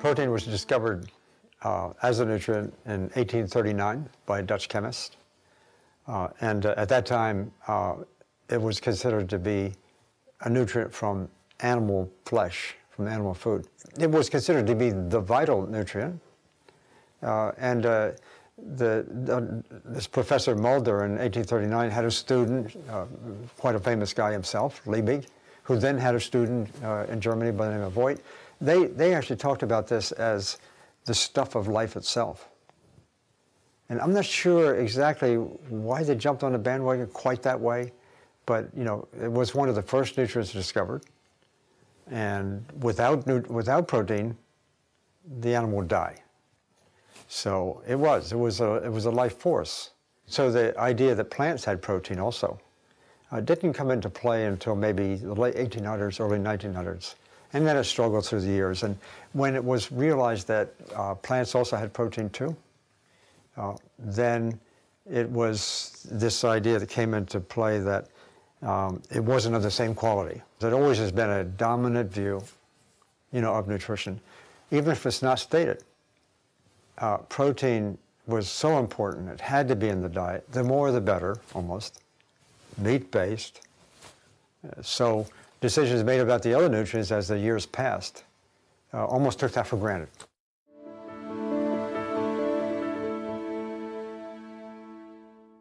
Protein was discovered as a nutrient in 1839 by a Dutch chemist. At that time, it was considered to be a nutrient from animal flesh, from animal food. It was considered to be the vital nutrient. This Professor Mulder in 1839 had a student, quite a famous guy himself, Liebig, who then had a student in Germany by the name of Voigt. They actually talked about this as the stuff of life itself. And I'm not sure exactly why they jumped on the bandwagon quite that way, but you know, it was one of the first nutrients discovered. And without protein, the animal would die. So it was a life force. So the idea that plants had protein also didn't come into play until maybe the late 1800s, early 1900s. And then it struggled through the years. And when it was realized that plants also had protein too, then it was this idea that came into play that it wasn't of the same quality. It always has been a dominant view, you know, of nutrition, even if it's not stated. Protein was so important, it had to be in the diet. The more the better, almost. Meat-based. So decisions made about the other nutrients as the years passed almost took that for granted.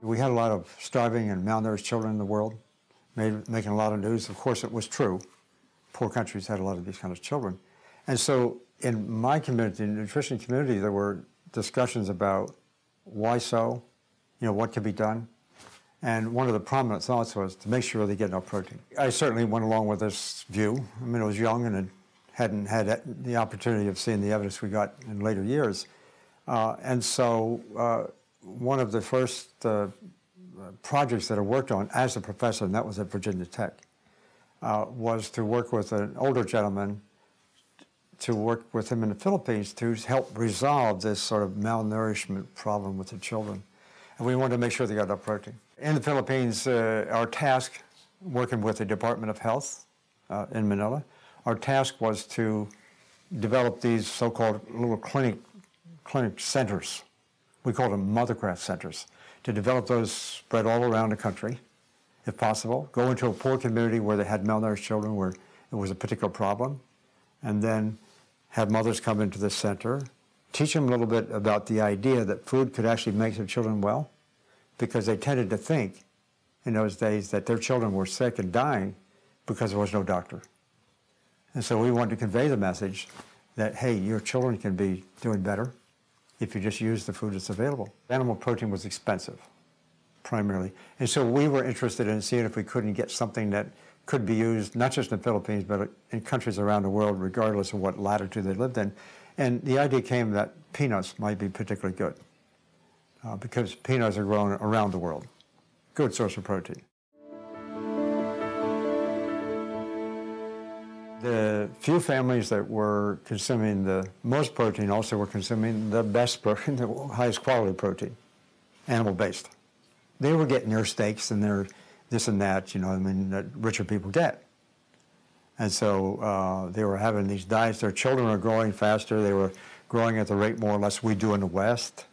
We had a lot of starving and malnourished children in the world, making a lot of news. Of course, it was true. Poor countries had a lot of these kinds of children. And so in my community, the nutrition community, there were discussions about why so, you know, what could be done. And one of the prominent thoughts was to make sure they get enough protein. I certainly went along with this view. I mean, I was young and hadn't had the opportunity of seeing the evidence we got in later years. And so one of the first projects that I worked on as a professor, and that was at Virginia Tech, was to work with an older gentleman, to work with him in the Philippines to help resolve this sort of malnourishment problem with the children. And we wanted to make sure they got enough protein. In the Philippines, our task, working with the Department of Health in Manila, our task was to develop these so-called little clinic centers. We call them mothercraft centers, to develop those spread all around the country, if possible, go into a poor community where they had malnourished children, where it was a particular problem, and then have mothers come into the center, teach them a little bit about the idea that food could actually make their children well, because they tended to think in those days that their children were sick and dying because there was no doctor. And so we wanted to convey the message that, hey, your children can be doing better if you just use the food that's available. Animal protein was expensive, primarily. And so we were interested in seeing if we couldn't get something that could be used, not just in the Philippines, but in countries around the world, regardless of what latitude they lived in. And the idea came that peanuts might be particularly good, because peanuts are grown around the world. Good source of protein. The few families that were consuming the most protein also were consuming the best protein, the highest quality protein, animal-based. They were getting their steaks and their this and that, you know, I mean, that richer people get. And so they were having these diets. Their children were growing faster. They were growing at the rate more or less we do in the West.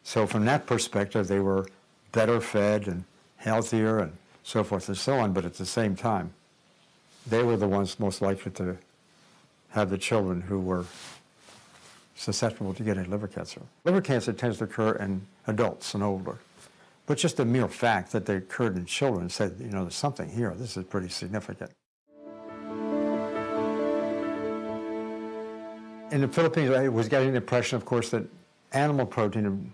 So from that perspective, they were better fed and healthier and so forth and so on, but at the same time, they were the ones most likely to have the children who were susceptible to getting liver cancer. Liver cancer tends to occur in adults and older. But just the mere fact that they occurred in children said, you know, there's something here. This is pretty significant. In the Philippines, I was getting the impression, of course, that animal protein,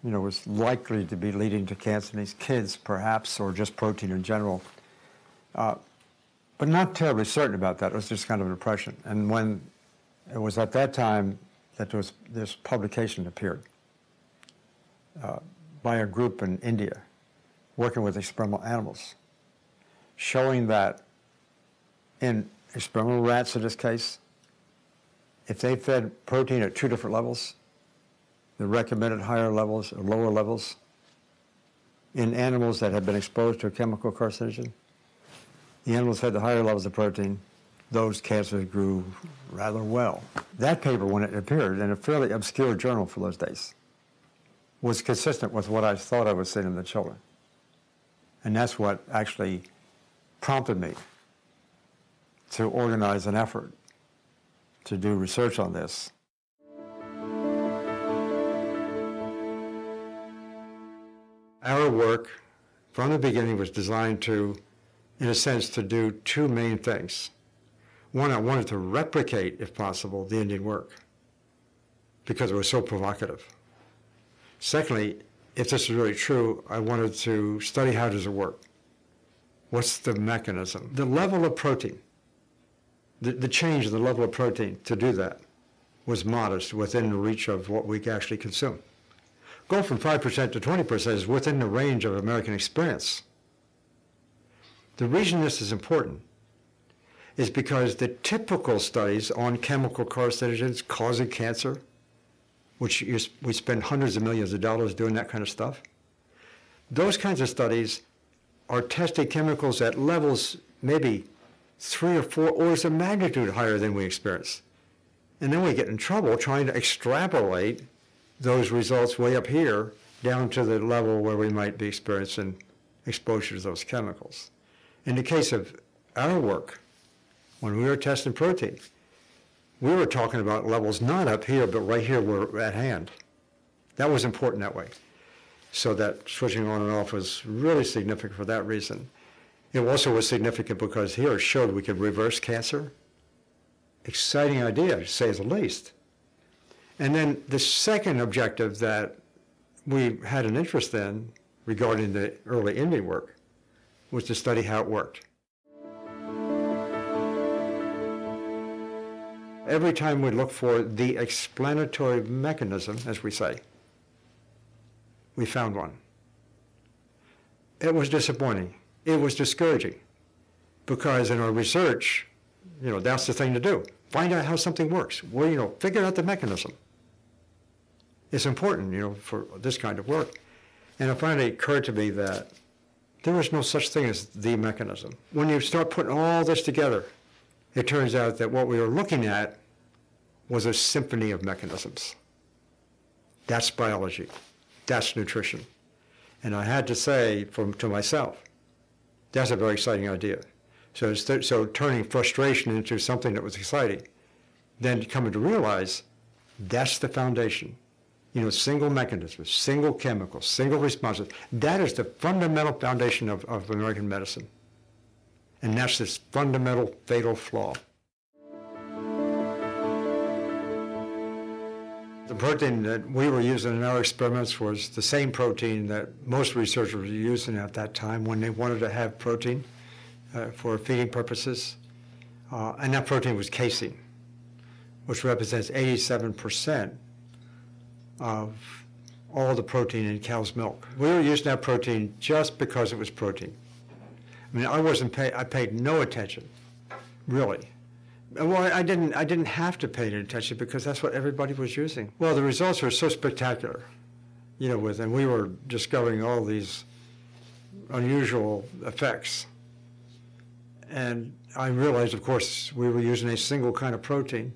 you know, was likely to be leading to cancer in these kids, perhaps, or just protein in general. But not terribly certain about that. It was just kind of an impression. And when it was at that time that this publication appeared by a group in India working with experimental animals, showing that in experimental rats in this case, if they fed protein at 2 different levels, the recommended higher levels or lower levels, in animals that had been exposed to a chemical carcinogen, the animals had the higher levels of protein, those cancers grew rather well. That paper, when it appeared in a fairly obscure journal for those days, was consistent with what I thought I was seeing in the children. And that's what actually prompted me to organize an effort to do research on this. Our work from the beginning was designed to, in a sense, to do two main things. One, I wanted to replicate, if possible, the Indian work because it was so provocative. Secondly, if this is really true, I wanted to study how does it work. What's the mechanism? The level of protein, the change in the level of protein to do that was modest within the reach of what we actually consume. Go from 5% to 20% is within the range of American experience. The reason this is important is because the typical studies on chemical carcinogens causing cancer, which we spend hundreds of millions of dollars doing that kind of stuff, those kinds of studies are testing chemicals at levels maybe 3 or 4 orders of magnitude higher than we experience. And then we get in trouble trying to extrapolate those results way up here down to the level where we might be experiencing exposure to those chemicals. In the case of our work, when we were testing protein, we were talking about levels not up here, but right here were at hand. That was important that way. So that switching on and off was really significant for that reason. It also was significant because here it showed we could reverse cancer. Exciting idea, to say the least. And then the second objective that we had an interest in regarding the early Indian work was to study how it worked. Every time we look for the explanatory mechanism, as we say, we found one. It was disappointing. It was discouraging because in our research, that's the thing to do. Find out how something works. Well, figure out the mechanism. It's important, for this kind of work. And it finally occurred to me that there is no such thing as the mechanism. When you start putting all this together, it turns out that what we were looking at was a symphony of mechanisms. That's biology. That's nutrition. And I had to say to myself, that's a very exciting idea. So turning frustration into something that was exciting, then coming to realize that's the foundation. Single mechanisms, single chemicals, single responses. That is the fundamental foundation of American medicine. And that's this fundamental fatal flaw. The protein that we were using in our experiments was the same protein that most researchers were using at that time when they wanted to have protein for feeding purposes. And that protein was casein, which represents 87% of all the protein in cow's milk. We were using that protein just because it was protein. I mean, I paid no attention, really. Well, I didn't have to pay any attention because that's what everybody was using. Well, the results were so spectacular, and we were discovering all these unusual effects. And I realized, of course, we were using a single kind of protein.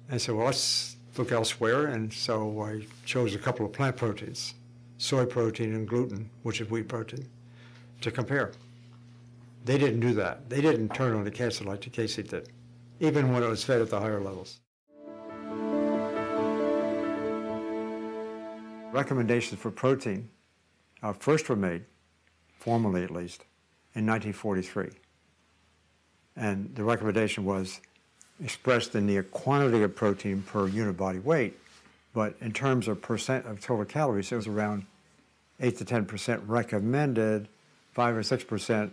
And so, well, let's look elsewhere. And so I chose a couple of plant proteins, soy protein and gluten, which is wheat protein, to compare. They didn't do that. They didn't turn on the cancer like the casein did, even when it was fed at the higher levels. Recommendations for protein first were made, formally at least, in 1943. And the recommendation was expressed in the quantity of protein per unit body weight, but in terms of percent of total calories, it was around 8 to 10% recommended, 5 or 6%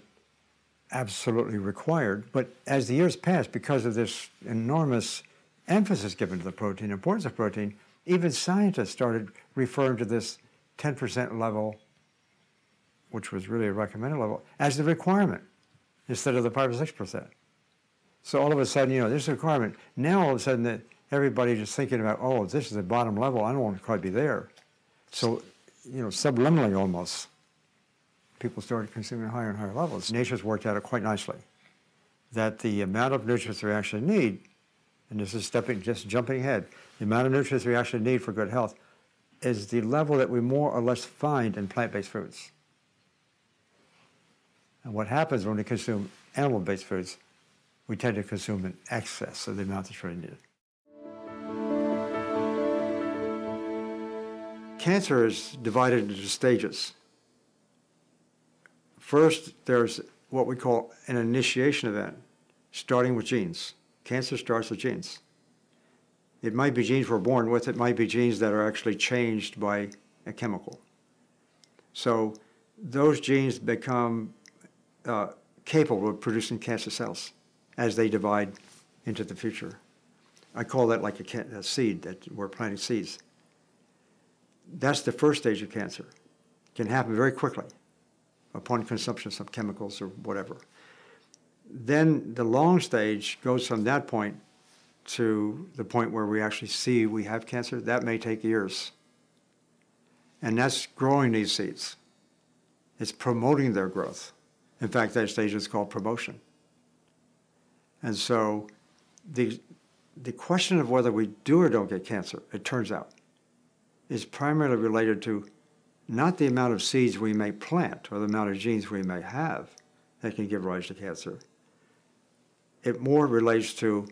absolutely required. But as the years passed, because of this enormous emphasis given to the protein, importance of protein, even scientists started referring to this 10% level, which was really a recommended level, as the requirement instead of the 5 or 6%. So all of a sudden, this is a requirement. Now all of a sudden, that everybody just thinking about, oh, this is the bottom level, I don't want to quite be there. So, subliminally almost, people started consuming higher and higher levels. Nature's worked at it quite nicely. that the amount of nutrients we actually need, and this is just jumping ahead, the amount of nutrients we actually need for good health is the level that we more or less find in plant-based foods. And what happens when we consume animal-based foods, we tend to consume in excess of the amount that's really needed. Cancer is divided into stages. First, there's what we call an initiation event, starting with genes. Cancer starts with genes. It might be genes we're born with, it might be genes that are actually changed by a chemical. So those genes become capable of producing cancer cells as they divide into the future. I call that like a seed, that we're planting seeds. That's the first stage of cancer. It can happen very quickly upon consumption of some chemicals or whatever. Then the long stage goes from that point to the point where we actually see we have cancer. That may take years. And that's growing these seeds. It's promoting their growth. In fact, that stage is called promotion. And so the question of whether we do or don't get cancer, it turns out, is primarily related to not the amount of seeds we may plant or the amount of genes we may have that can give rise to cancer. It more relates to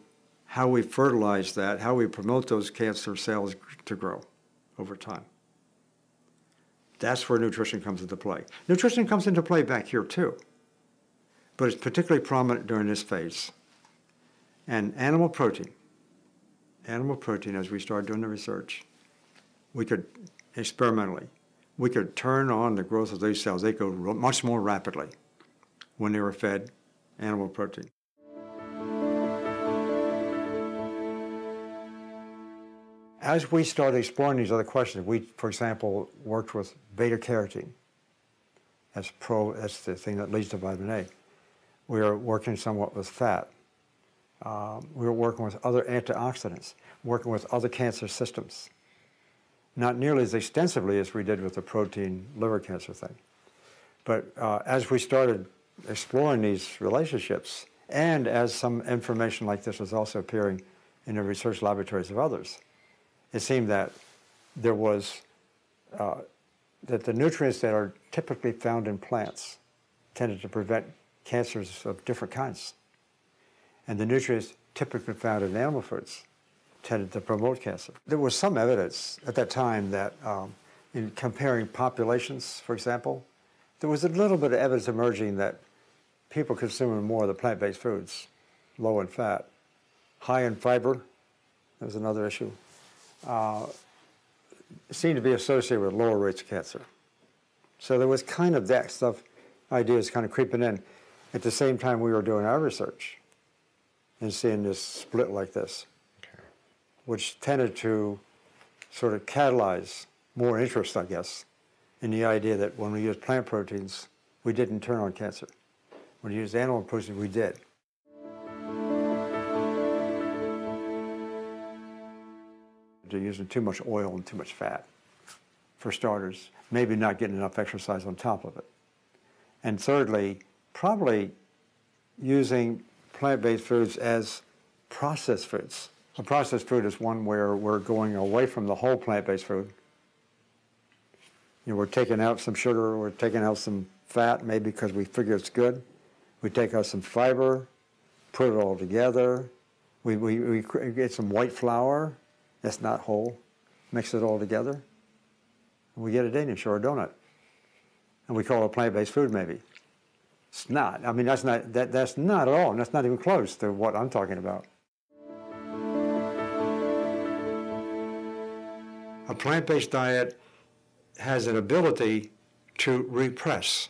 how we fertilize that, how we promote those cancer cells to grow over time. That's where nutrition comes into play. Nutrition comes into play back here too, but it's particularly prominent during this phase. And animal protein, as we started doing the research, we could experimentally, we could turn on the growth of these cells. They go much more rapidly when they were fed animal protein. As we started exploring these other questions, we, for example, worked with beta-carotene. That's the thing that leads to vitamin A. We are working somewhat with fat. We were working with other antioxidants, working with other cancer systems. Not nearly as extensively as we did with the protein liver cancer thing. But as we started exploring these relationships, and as some information like this was also appearing in the research laboratories of others, it seemed that there was, that the nutrients that are typically found in plants tended to prevent cancers of different kinds. And the nutrients typically found in animal foods tended to promote cancer. There was some evidence at that time that in comparing populations, for example, there was a little bit of evidence emerging that people consuming more of the plant-based foods, low in fat, high in fiber, that was another issue, seemed to be associated with lower rates of cancer. So there was kind of that stuff, ideas kind of creeping in. At the same time we were doing our research and seeing this split like this, which tended to sort of catalyze more interest, I guess, in the idea that when we used plant proteins, we didn't turn on cancer. When we used animal proteins, we did. They're using too much oil and too much fat, for starters, maybe not getting enough exercise on top of it. And thirdly, probably using plant-based foods as processed foods. A processed food is one where we're going away from the whole plant-based food. You know, we're taking out some sugar, we're taking out some fat, maybe because we figure it's good. We take out some fiber, put it all together. We get some white flour that's not whole, mix it all together, and we get a Danish or a donut. And we call it a plant-based food, maybe. It's not. I mean, that's not at all, and that's not even close to what I'm talking about. A plant-based diet has an ability to repress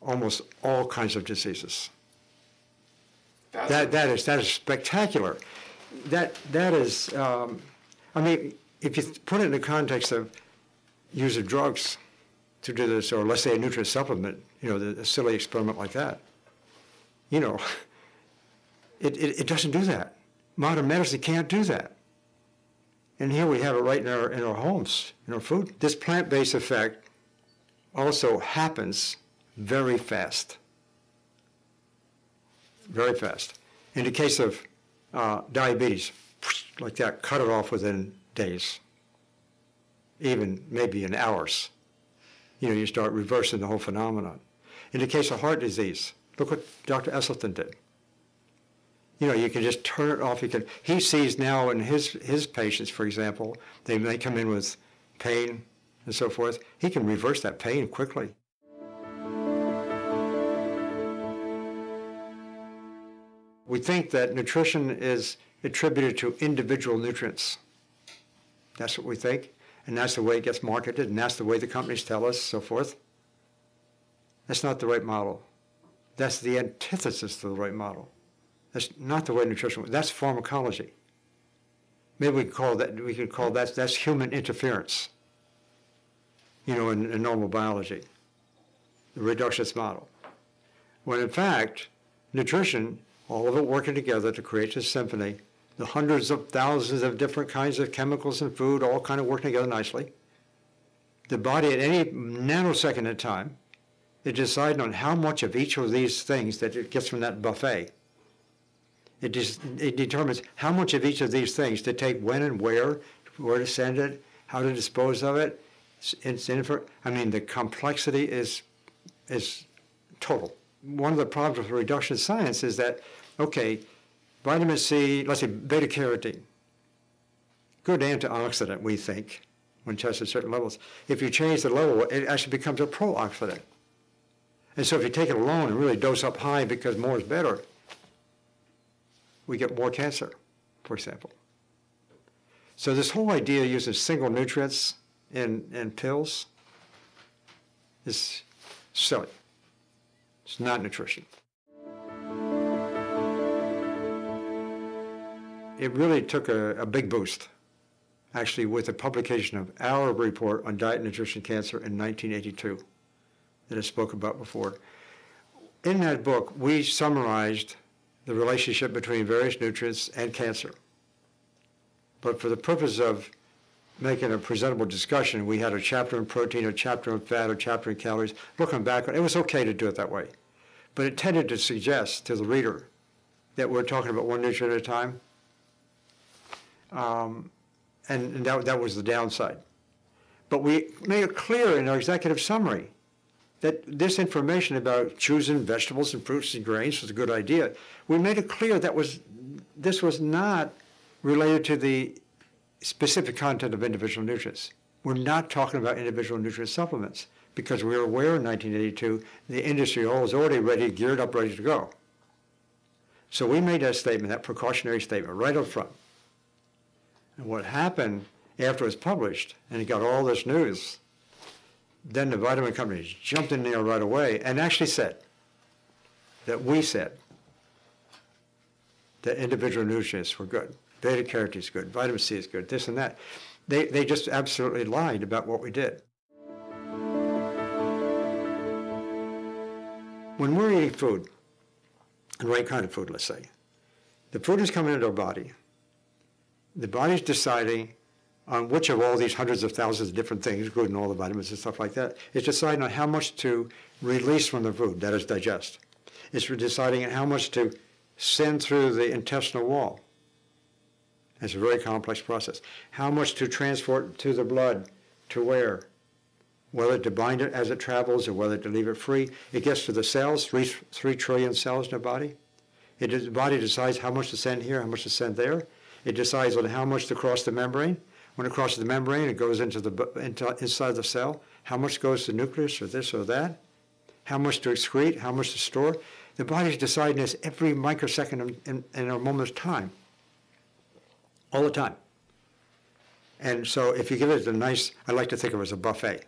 almost all kinds of diseases. That is spectacular. That is, I mean, if you put it in the context of use of drugs to do this, or let's say a nutrient supplement, you know, a silly experiment like that, you know, it doesn't do that. Modern medicine can't do that. And here we have it right in our homes, in our food. This plant-based effect also happens very fast. very fast. In the case of diabetes, like that, cut it off within days, even maybe in hours. You start reversing the whole phenomenon. In the case of heart disease, look what Dr. Esselstyn did. You can just turn it off. He sees now in his patients, for example, they may come in with pain and so forth. He can reverse that pain quickly. We think that nutrition is attributed to individual nutrients. That's what we think, and that's the way it gets marketed, and that's the way the companies tell us, so forth. That's not the right model. That's the antithesis to the right model. That's not the way nutrition works. That's pharmacology. Maybe we could call that's human interference, in normal biology, the reductionist model. When in fact, nutrition, all of it working together to create this symphony, the hundreds of thousands of different kinds of chemicals in food, all kind of working together nicely. The body at any nanosecond at time is deciding on how much of each of these things that it gets from that buffet. It determines how much of each of these things to take when and where to send it, how to dispose of it. The complexity is total. One of the problems with reduction science is that, okay, vitamin C, let's say beta carotene, good antioxidant, we think, when tested at certain levels. If you change the level, it actually becomes a pro-oxidant. And so if you take it alone and really dose up high because more is better, we get more cancer, for example. So this whole idea of using single nutrients in pills is silly. It's not nutrition. It really took a big boost, actually, with the publication of our report on diet, nutrition, cancer in 1982 that I spoke about before. In that book, we summarized the relationship between various nutrients and cancer. But for the purpose of making a presentable discussion, we had a chapter on protein, a chapter on fat, a chapter on calories. Looking back, it was okay to do it that way. But it tended to suggest to the reader that we're talking about one nutrient at a time. And that was the downside. But we made it clear in our executive summary that this information about choosing vegetables and fruits and grains was a good idea. We made it clear that this was not related to the specific content of individual nutrients. We're not talking about individual nutrient supplements because we were aware in 1982 the industry was already ready, geared up, ready to go. So we made that statement, that precautionary statement, right up front. And what happened after it was published and it got all this news, then the vitamin companies jumped in there right away and actually said that we said that individual nutrients were good. Beta carotene is good, vitamin C is good, this and that. They just absolutely lied about what we did. When we're eating food, the right kind of food, let's say, the food is coming into our body. The body's deciding on which of all these hundreds of thousands of different things, including all the vitamins and stuff like that, it's deciding on how much to release from the food, that is digest. It's deciding on how much to send through the intestinal wall. It's a very complex process. How much to transport to the blood, to where? Whether to bind it as it travels or whether to leave it free. It gets to the cells, 3 trillion cells in the body. The body decides how much to send here, how much to send there. It decides on how much to cross the membrane. When it crosses the membrane, it goes inside the cell. How much goes to the nucleus or this or that? How much to excrete, how much to store? The body's deciding this every microsecond in a moment's time. All the time. And so if you give it a nice, I like to think of it as a buffet.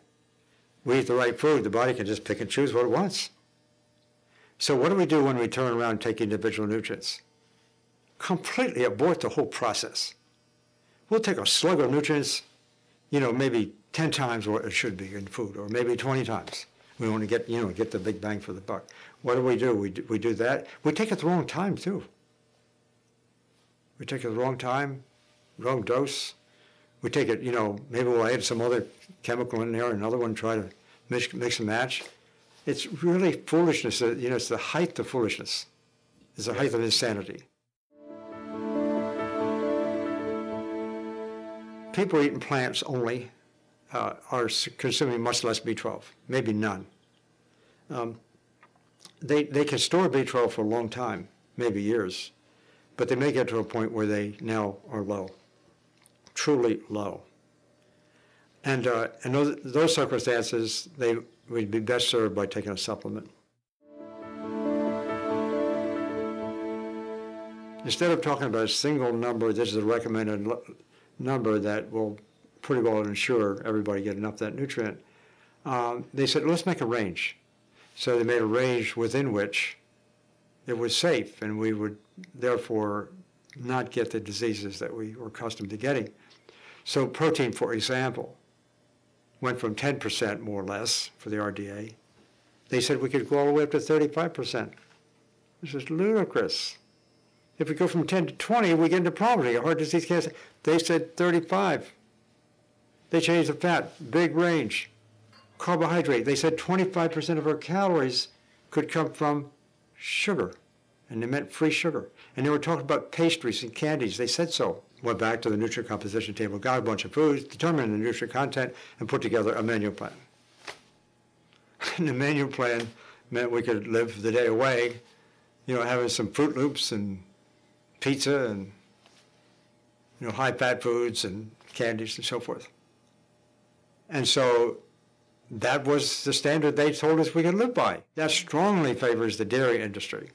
We eat the right food, the body can just pick and choose what it wants. So what do we do when we turn around and take individual nutrients? Completely abort the whole process. We'll take a slug of nutrients, maybe 10 times what it should be in food, or maybe 20 times. We want to get the big bang for the buck. What do? We do that. We take it at the wrong time, too. We take it at the wrong time, wrong dose. We take it, maybe we'll add some other chemical in there, another one, try to mix and match. It's really foolishness. It's the height of foolishness. is the height of insanity. People eating plants only are consuming much less B12, maybe none. They can store B12 for a long time, maybe years, but they may get to a point where they now are low, truly low. And in those circumstances, they would be best served by taking a supplement. Instead of talking about a single number, this is a recommended number that will pretty well ensure everybody get enough of that nutrient, they said, let's make a range. So they made a range within which it was safe, and we would therefore not get the diseases that we were accustomed to getting. So protein, for example, went from 10% more or less for the RDA. They said we could go all the way up to 35%. This is ludicrous. If we go from 10 to 20, we get into poverty, heart disease, cancer. They said 35. They changed the fat, big range. Carbohydrate, they said 25% of our calories could come from sugar, and they meant free sugar. And they were talking about pastries and candies. They said so. Went back to the nutrient composition table, got a bunch of foods, determined the nutrient content, and put together a menu plan. And the menu plan meant we could live the day away, having some Fruit Loops and pizza and high-fat foods and candies and so forth. And so that was the standard they told us we could live by. That strongly favors the dairy industry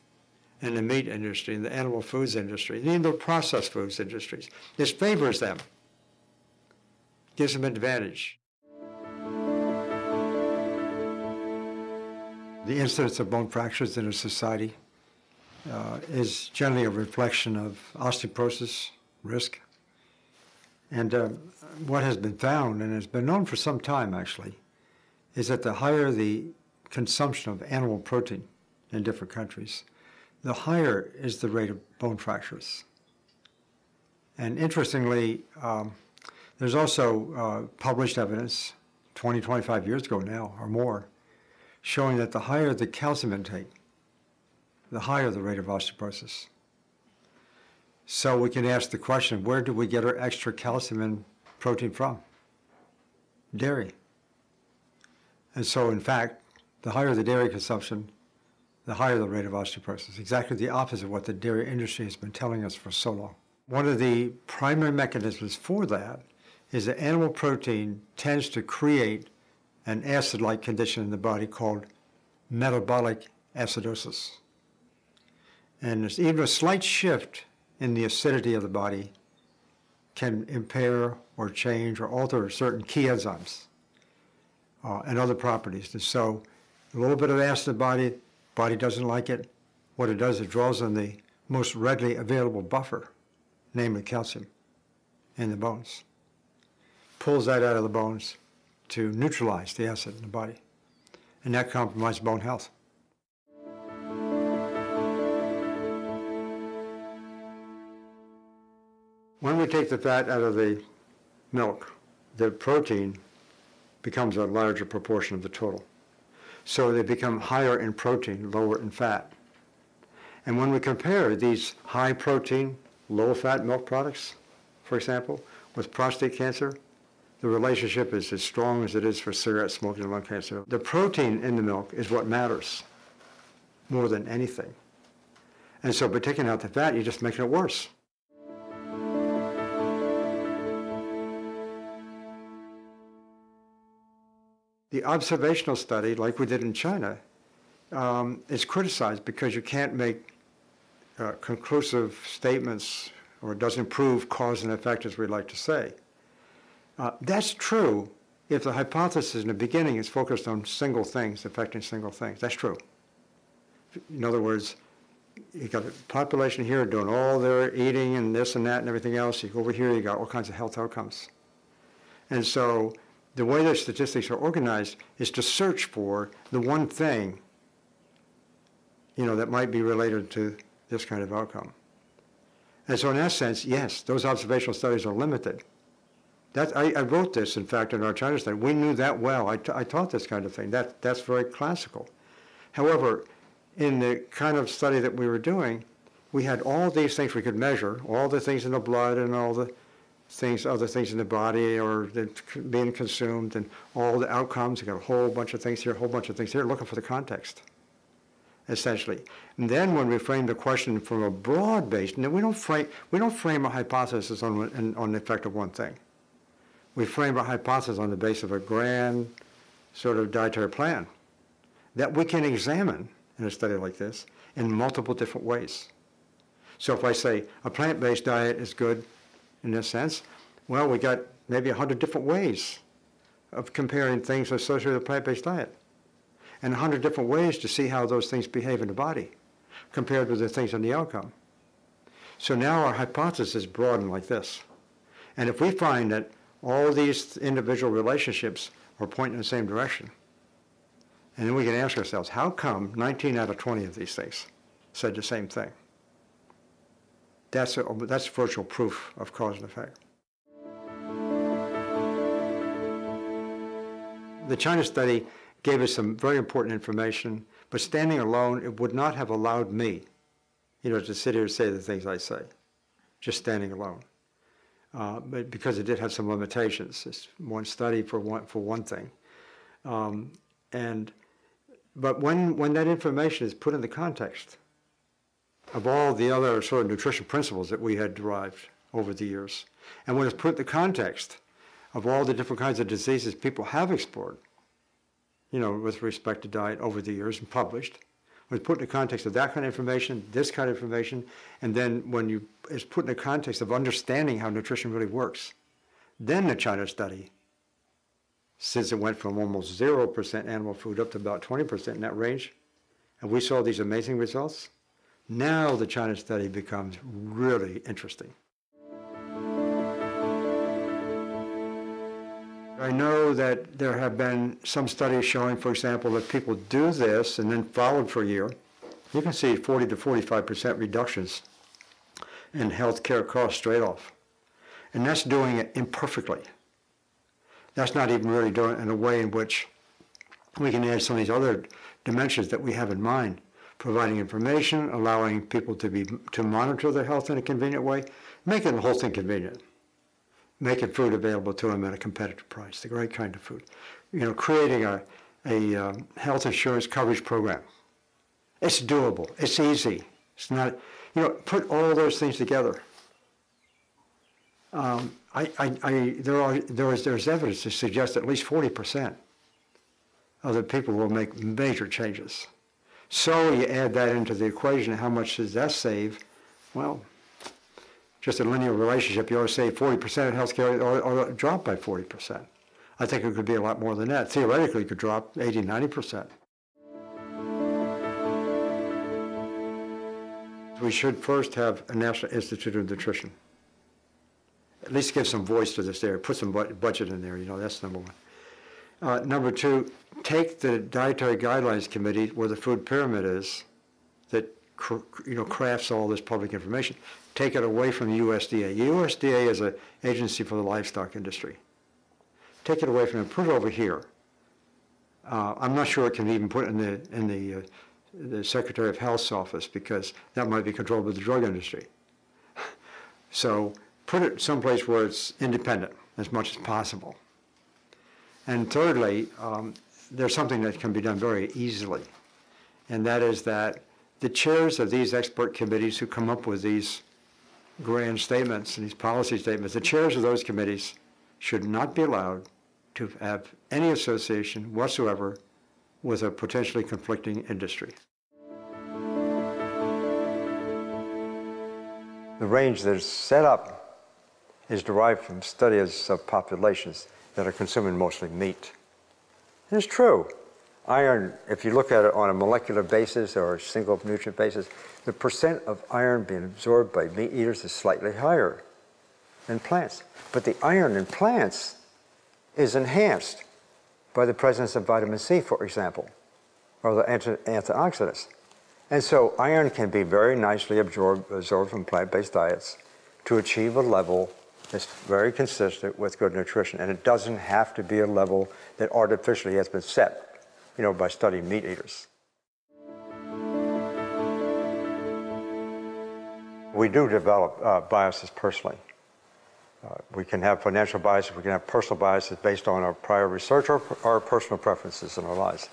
and the meat industry and the animal foods industry, and even the processed foods industries. This favors them, gives them an advantage. The incidence of bone fractures in a society is generally a reflection of osteoporosis risk. And what has been found, and has been known for some time actually, is that the higher the consumption of animal protein in different countries, the higher is the rate of bone fractures. And interestingly, there's also published evidence 20, 25 years ago now or more, showing that the higher the calcium intake, the higher the rate of osteoporosis. So we can ask the question, where do we get our extra calcium and protein from? Dairy. And so in fact, the higher the dairy consumption, the higher the rate of osteoporosis. Exactly the opposite of what the dairy industry has been telling us for so long. One of the primary mechanisms for that is that animal protein tends to create an acid-like condition in the body called metabolic acidosis. And there's even a slight shift in the acidity of the body can impair or change or alter certain key enzymes and other properties. And so a little bit of acid in the body doesn't like it. What it does, it draws on the most readily available buffer, namely calcium, in the bones. Pulls that out of the bones to neutralize the acid in the body. And that compromises bone health. When we take the fat out of the milk, the protein becomes a larger proportion of the total. So they become higher in protein, lower in fat. And when we compare these high protein, low fat milk products, for example, with prostate cancer, the relationship is as strong as it is for cigarette smoking and lung cancer. The protein in the milk is what matters more than anything. And so by taking out the fat, you're just making it worse. The observational study, like we did in China, is criticized because you can't make conclusive statements, or it doesn't prove cause and effect, as we like to say. That's true if the hypothesis in the beginning is focused on single things, affecting single things. That's true. In other words, you got a population here doing all their eating and this and that and everything else. You go over here, you got all kinds of health outcomes. And so the way the statistics are organized is to search for the one thing, that might be related to this kind of outcome. And so in that sense, yes, those observational studies are limited. I wrote this, in fact, in our China study. We knew that well. I taught this kind of thing. That's very classical. However, in the kind of study that we were doing, we had all these things we could measure, all the things in the blood and all the things, other things in the body or being consumed and all the outcomes. You got a whole bunch of things here, a whole bunch of things here, looking for the context, essentially. And then when we frame the question from a broad base, we don't frame a hypothesis on the effect of one thing. We frame a hypothesis on the basis of a grand sort of dietary plan that we can examine in a study like this in multiple different ways. So if I say a plant-based diet is good in this sense, well, we got maybe 100 different ways of comparing things associated with a plant-based diet and 100 different ways to see how those things behave in the body compared with the things in the outcome. So now our hypothesis is broadened like this. And if we find that all these individual relationships are pointing in the same direction, and then we can ask ourselves, how come 19 out of 20 of these things said the same thing? That's virtual proof of cause and effect. The China study gave us some very important information, but standing alone, it would not have allowed me, to sit here and say the things I say, just standing alone. But because it did have some limitations. It's one study for one thing. But when that information is put in the context of all the other sort of nutrition principles that we had derived over the years, and when it's put in the context of all the different kinds of diseases people have explored, with respect to diet over the years and published, when it's put in the context of that kind of information, this kind of information, and then when it's put in the context of understanding how nutrition really works, then the China study, since it went from almost 0% animal food up to about 20% in that range, and we saw these amazing results, now the China study becomes really interesting. I know that there have been some studies showing, for example, that people do this and then followed for a year. You can see 40 to 45% reductions in healthcare costs straight off. And that's doing it imperfectly. That's not even really doing it in a way in which we can add some of these other dimensions that we have in mind, providing information, allowing people to monitor their health in a convenient way, making the whole thing convenient, making food available to them at a competitive price, the right kind of food. Creating a health insurance coverage program. It's doable. It's easy. It's not, put all those things together. There's evidence to suggest at least 40% of the people will make major changes. So you add that into the equation, how much does that save? Well, just a linear relationship, you ought to save 40% of healthcare or drop by 40%. I think it could be a lot more than that. Theoretically, it could drop 80, 90%. We should first have a National Institute of Nutrition. At least give some voice to this area, put some budget in there, that's number one. Number two, take the Dietary Guidelines Committee, where the food pyramid is, that crafts all this public information, take it away from the USDA. USDA is an agency for the livestock industry. Take it away from it, put it over here. I'm not sure it can even put it in the Secretary of Health's office, because that might be controlled by the drug industry. So put it someplace where it's independent as much as possible. And thirdly, there's something that can be done very easily, and that is that the chairs of these expert committees who come up with these grand statements and these policy statements, the chairs of those committees should not be allowed to have any association whatsoever with a potentially conflicting industry. The range that is set up is derived from studies of populations that are consuming mostly meat. And it's true. Iron, if you look at it on a molecular basis or a single nutrient basis, the percent of iron being absorbed by meat eaters is slightly higher than plants. But the iron in plants is enhanced by the presence of vitamin C, for example, or the antioxidants. And so iron can be very nicely absorbed from plant-based diets to achieve a level that's very consistent with good nutrition. And it doesn't have to be a level that artificially has been set, by studying meat eaters. We do develop biases personally. We can have financial biases, we can have personal biases based on our prior research or our personal preferences in our lives.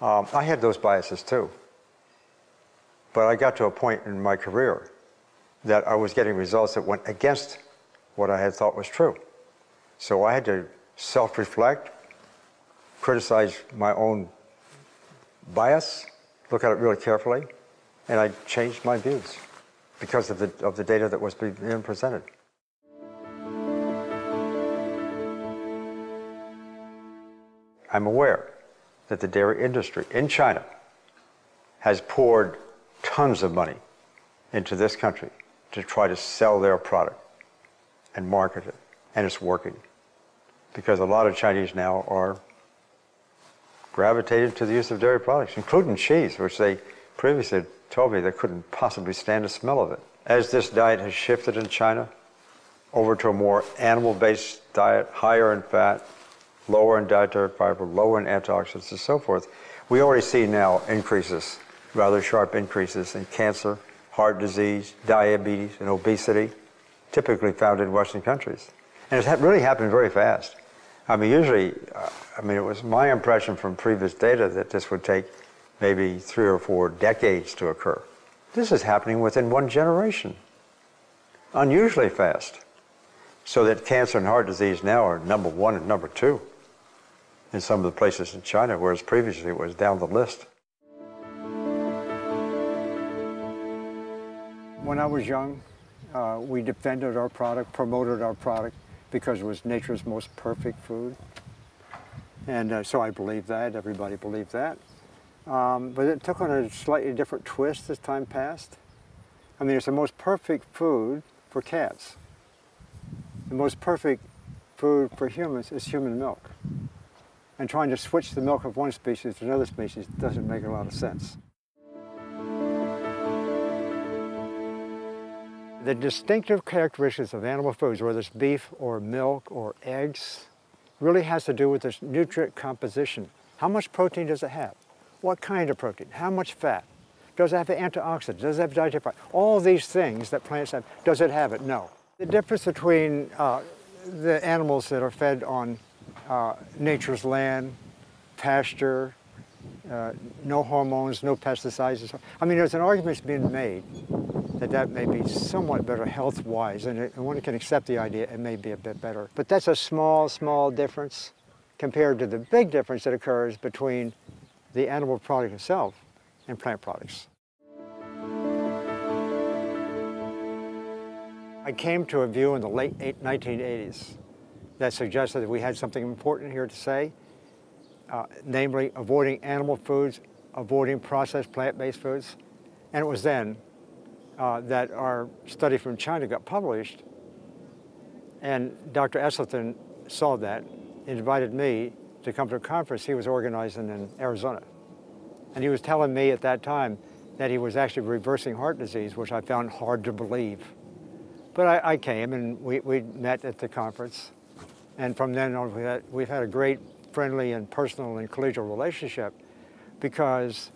I had those biases too. But I got to a point in my career that I was getting results that went against what I had thought was true. So I had to self-reflect, criticize my own bias, look at it really carefully, and I changed my views because of the data that was being presented. I'm aware that the dairy industry in China has poured tons of money into this country to try to sell their product and market it, and it's working. Because a lot of Chinese now are gravitated to the use of dairy products, including cheese, which they previously told me they couldn't possibly stand the smell of it. As this diet has shifted in China over to a more animal-based diet, higher in fat, lower in dietary fiber, lower in antioxidants, and so forth, we already see now increases, rather sharp increases in cancer, heart disease, diabetes, and obesity, typically found in Western countries. And it's really happened very fast. I mean, usually, it was my impression from previous data that this would take maybe 3 or 4 decades to occur. This is happening within 1 generation, unusually fast. So that cancer and heart disease now are number 1 and number 2 in some of the places in China, whereas previously it was down the list. When I was young, we defended our product, promoted our product, because it was nature's most perfect food. And so I believed that, everybody believed that. But it took on a slightly different twist as time passed. I mean, it's the most perfect food for cats. The most perfect food for humans is human milk. And trying to switch the milk of one species to another species doesn't make a lot of sense. The distinctive characteristics of animal foods, whether it's beef or milk or eggs, really has to do with this nutrient composition. How much protein does it have? What kind of protein? How much fat? Does it have antioxidants? Does it have dietary fiber? All these things that plants have, does it have it? No. The difference between the animals that are fed on nature's land, pasture, no hormones, no pesticides. I mean, there's an argument being made that may be somewhat better health-wise, and one can accept the idea it may be a bit better. But that's a small, small difference compared to the big difference that occurs between the animal product itself and plant products. I came to a view in the late 1980s that suggested that we had something important here to say, namely avoiding animal foods, avoiding processed plant-based foods. And it was then that our study from China got published, and Dr. Esselstyn saw that and invited me to come to a conference he was organizing in Arizona. And he was telling me at that time that he was actually reversing heart disease, which I found hard to believe. But I came, and we met at the conference. And from then on, we've had a great friendly and personal and collegial relationship, because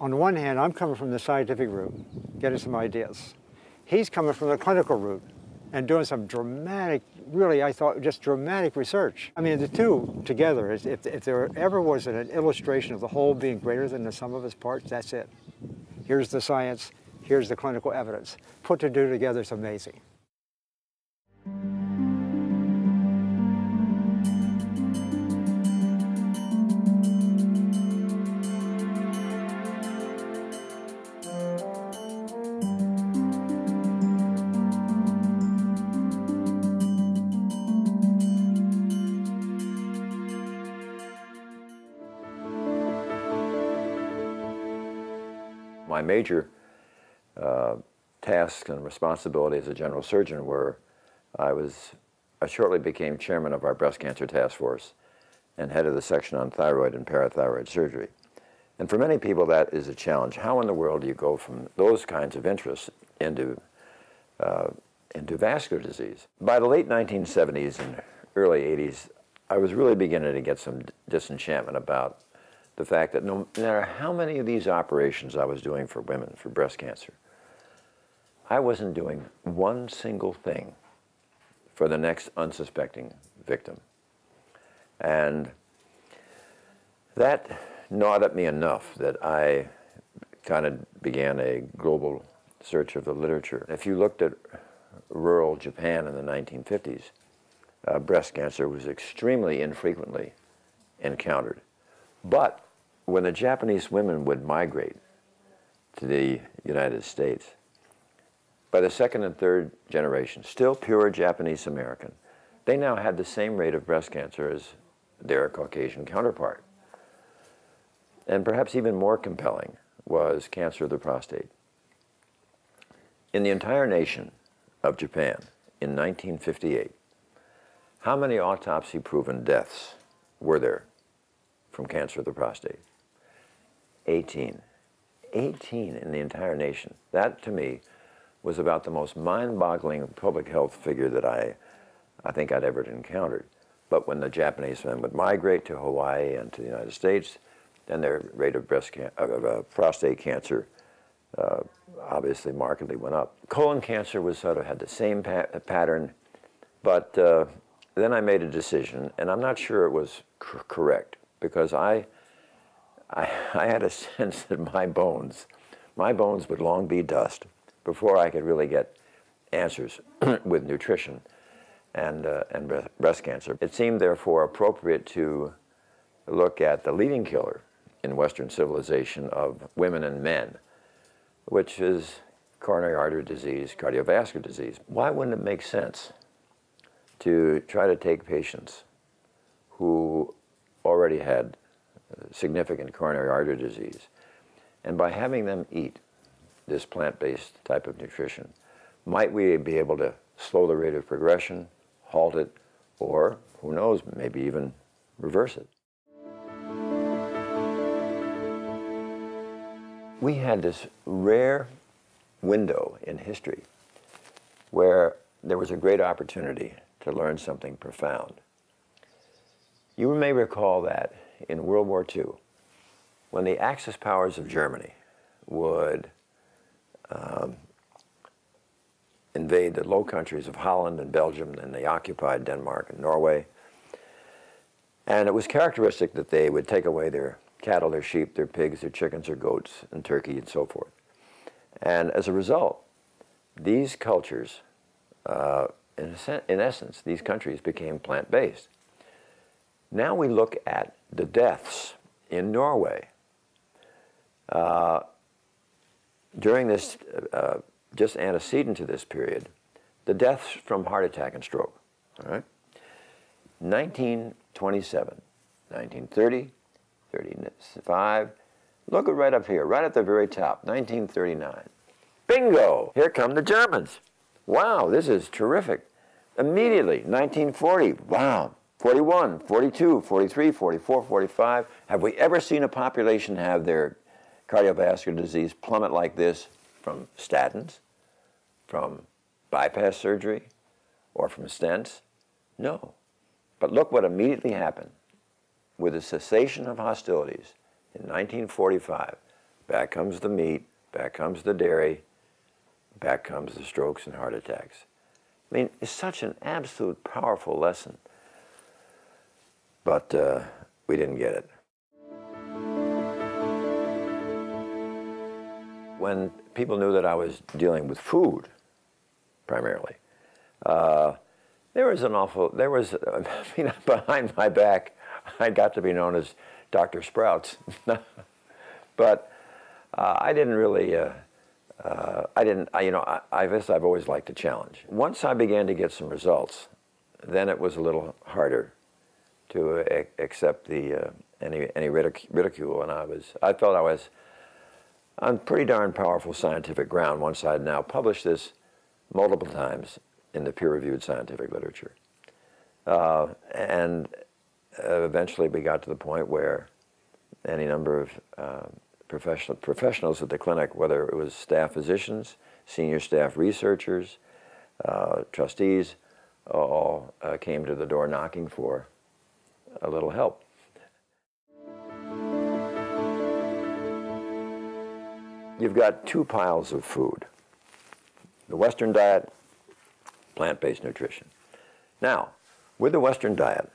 on the one hand, I'm coming from the scientific route, getting some ideas. He's coming from the clinical route and doing some dramatic, really, I thought, just dramatic research. I mean, the two together, if there ever was an illustration of the whole being greater than the sum of its parts, that's it. Here's the science, here's the clinical evidence. Put the two together is amazing. My major tasks and responsibilities as a general surgeon were, I shortly became chairman of our breast cancer task force and head of the section on thyroid and parathyroid surgery. And for many people that is a challenge. How in the world do you go from those kinds of interests into vascular disease? By the late 1970s and early 80s, I was really beginning to get some disenchantment about the fact that no matter how many of these operations I was doing for women for breast cancer, I wasn't doing one single thing for the next unsuspecting victim. And that gnawed at me enough that I kind of began a global search of the literature. If you looked at rural Japan in the 1950s, breast cancer was extremely infrequently encountered. But when the Japanese women would migrate to the United States, by the second and third generation, still pure Japanese American, they now had the same rate of breast cancer as their Caucasian counterpart. And perhaps even more compelling was cancer of the prostate. In the entire nation of Japan in 1958, how many autopsy-proven deaths were there from cancer of the prostate? 18. 18 in the entire nation. That, to me, was about the most mind-boggling public health figure that I think I'd ever encountered. But when the Japanese men would migrate to Hawaii and to the United States, then their rate of prostate cancer obviously markedly went up. Colon cancer was sort of had the same pattern, but then I made a decision, and I'm not sure it was correct, because I had a sense that my bones would long be dust before I could really get answers with nutrition and breast cancer. It seemed, therefore, appropriate to look at the leading killer in Western civilization of women and men, which is coronary artery disease, cardiovascular disease. Why wouldn't it make sense to try to take patients who already had significant coronary artery disease, and by having them eat this plant-based type of nutrition, might we be able to slow the rate of progression, halt it, or, who knows, maybe even reverse it? We had this rare window in history where there was a great opportunity to learn something profound. You may recall that in World War II, when the Axis powers of Germany would invade the Low Countries of Holland and Belgium, and they occupied Denmark and Norway. And it was characteristic that they would take away their cattle, their sheep, their pigs, their chickens, their goats, and turkey, and so forth. And as a result, these cultures, in essence, these countries became plant-based. Now we look at the deaths in Norway during this, just antecedent to this period, the deaths from heart attack and stroke. All right? 1927, 1930, 35. Look at right up here, right at the very top, 1939. Bingo! Here come the Germans. Wow, this is terrific. Immediately, 1940, wow, 41, 42, 43, 44, 45. Have we ever seen a population have their cardiovascular disease plummet like this from statins, from bypass surgery, or from stents? No. But look what immediately happened. With the cessation of hostilities in 1945, back comes the meat, back comes the dairy, back comes the strokes and heart attacks. I mean, it's such an absolute powerful lesson, but we didn't get it. When people knew that I was dealing with food, primarily, behind my back, I got to be known as Dr. Sprouts. But I didn't really, I guess I've always liked a challenge. Once I began to get some results, then it was a little harder to accept any ridicule, and I felt I was on pretty darn powerful scientific ground once I had now published this multiple times in the peer-reviewed scientific literature. And eventually we got to the point where any number of professionals at the clinic, whether it was staff physicians, senior staff researchers, trustees, all came to the door knocking for a little help. You've got two piles of food The Western diet, plant-based nutrition. Now, with the Western diet,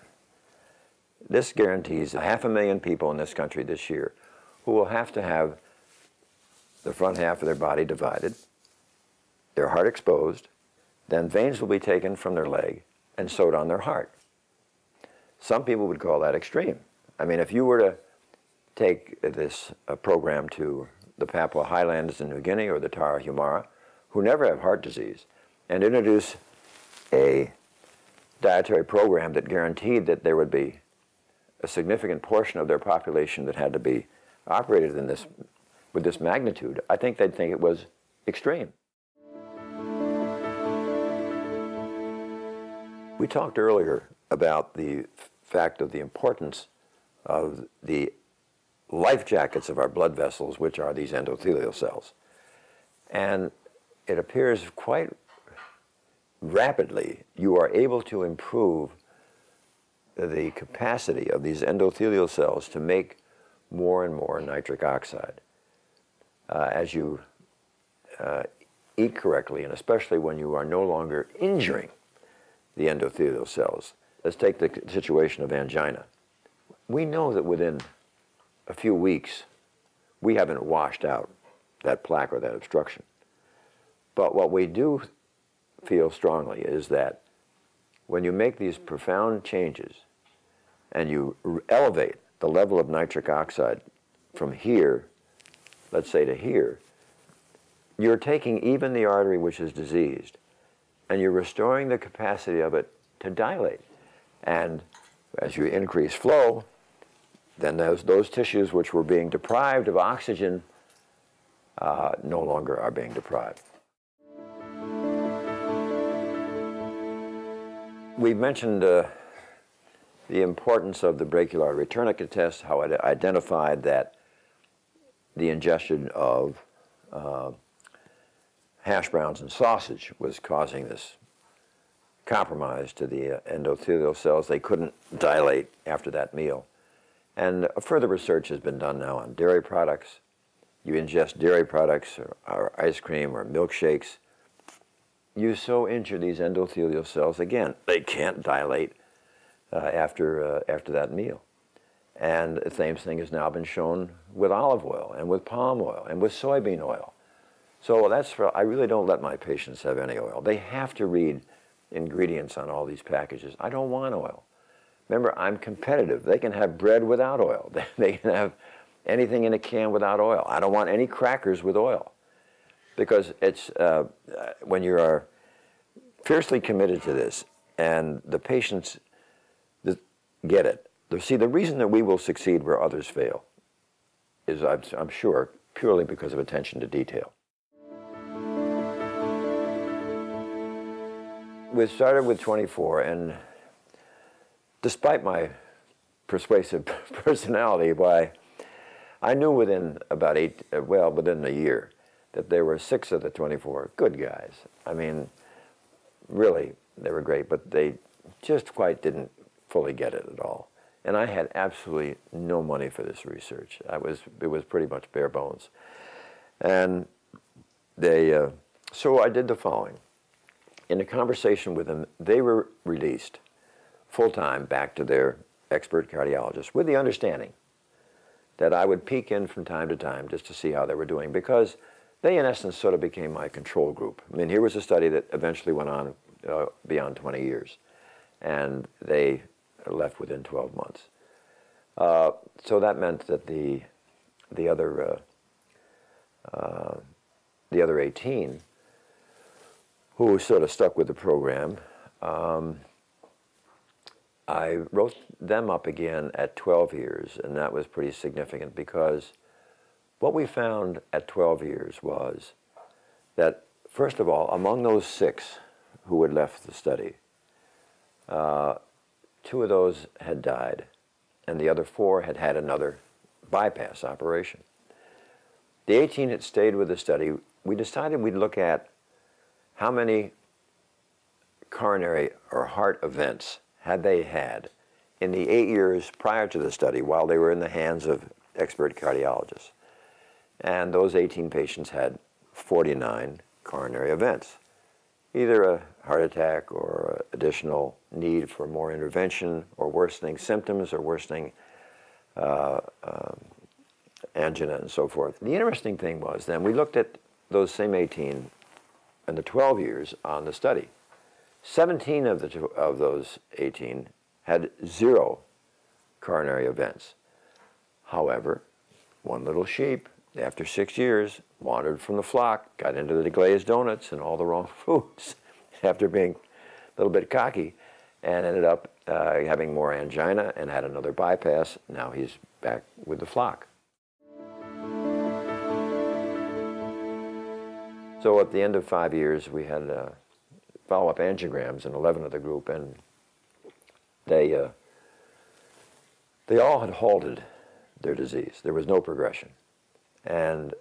this guarantees 500,000 people in this country this year who will have to have the front half of their body divided, their heart exposed, then veins will be taken from their leg and sewed on their heart. Some people would call that extreme. I mean, if you were to take this program to the Papua Highlanders in New Guinea or the Tarahumara, who never have heart disease, and introduce a dietary program that guaranteed that there would be a significant portion of their population that had to be operated in this, with this magnitude, I think they'd think it was extreme. We talked earlier about the fact of the importance of the life jackets of our blood vessels, which are these endothelial cells. And it appears quite rapidly you are able to improve the capacity of these endothelial cells to make more and more nitric oxide as you eat correctly, and especially when you are no longer injuring the endothelial cells. Let's take the situation of angina. We know that within a few weeks, we haven't washed out that plaque or that obstruction. But what we do feel strongly is that when you make these profound changes and you elevate the level of nitric oxide from here, let's say to here, you're taking even the artery which is diseased and you're restoring the capacity of it to dilate. And as you increase flow, then those tissues which were being deprived of oxygen no longer are being deprived. We've mentioned the importance of the brachial artery tourniquet test, how it identified that the ingestion of hash browns and sausage was causing this compromise to the endothelial cells. They couldn't dilate after that meal. And further research has been done now on dairy products. You ingest dairy products or ice cream or milkshakes, you so injure these endothelial cells, again, they can't dilate after that meal. And the same thing has now been shown with olive oil and with palm oil and with soybean oil. So I really don't let my patients have any oil. They have to read ingredients on all these packages. I don't want oil. Remember, I'm competitive. They can have bread without oil. They can have anything in a can without oil. I don't want any crackers with oil. Because it's, when you are fiercely committed to this and the patients get it, see, the reason that we will succeed where others fail is, I'm sure, purely because of attention to detail. We started with 24, and despite my persuasive personality, I knew within about within a year, that there were 6 of the 24 good guys. I mean, really, they were great, but they just quite didn't fully get it at all. And I had absolutely no money for this research. It was pretty much bare bones. And so I did the following. In a conversation with them, they were released full-time back to their expert cardiologist with the understanding that I would peek in from time to time just to see how they were doing, because they, in essence, sort of became my control group. I mean, here was a study that eventually went on beyond 20 years, and they left within 12 months. So that meant that the other 18 who sort of stuck with the program, I wrote them up again at 12 years, and that was pretty significant because what we found at 12 years was that, first of all, among those 6 who had left the study, 2 of those had died, and the other 4 had had another bypass operation. The 18 that stayed with the study, we decided we'd look at how many coronary or heart events had they had in the 8 years prior to the study while they were in the hands of expert cardiologists. And those 18 patients had 49 coronary events. either a heart attack or additional need for more intervention or worsening symptoms or worsening angina and so forth. The interesting thing was then we looked at those same 18 and the 12 years on the study. 17 of those 18 had 0 coronary events. However, one little sheep, after 6 years, wandered from the flock, got into the glazed donuts and all the wrong foods after being a little bit cocky, and ended up having more angina and had another bypass. Now he's back with the flock. So at the end of 5 years, we had follow-up angiograms in 11 of the group, and they all had halted their disease. There was no progression. And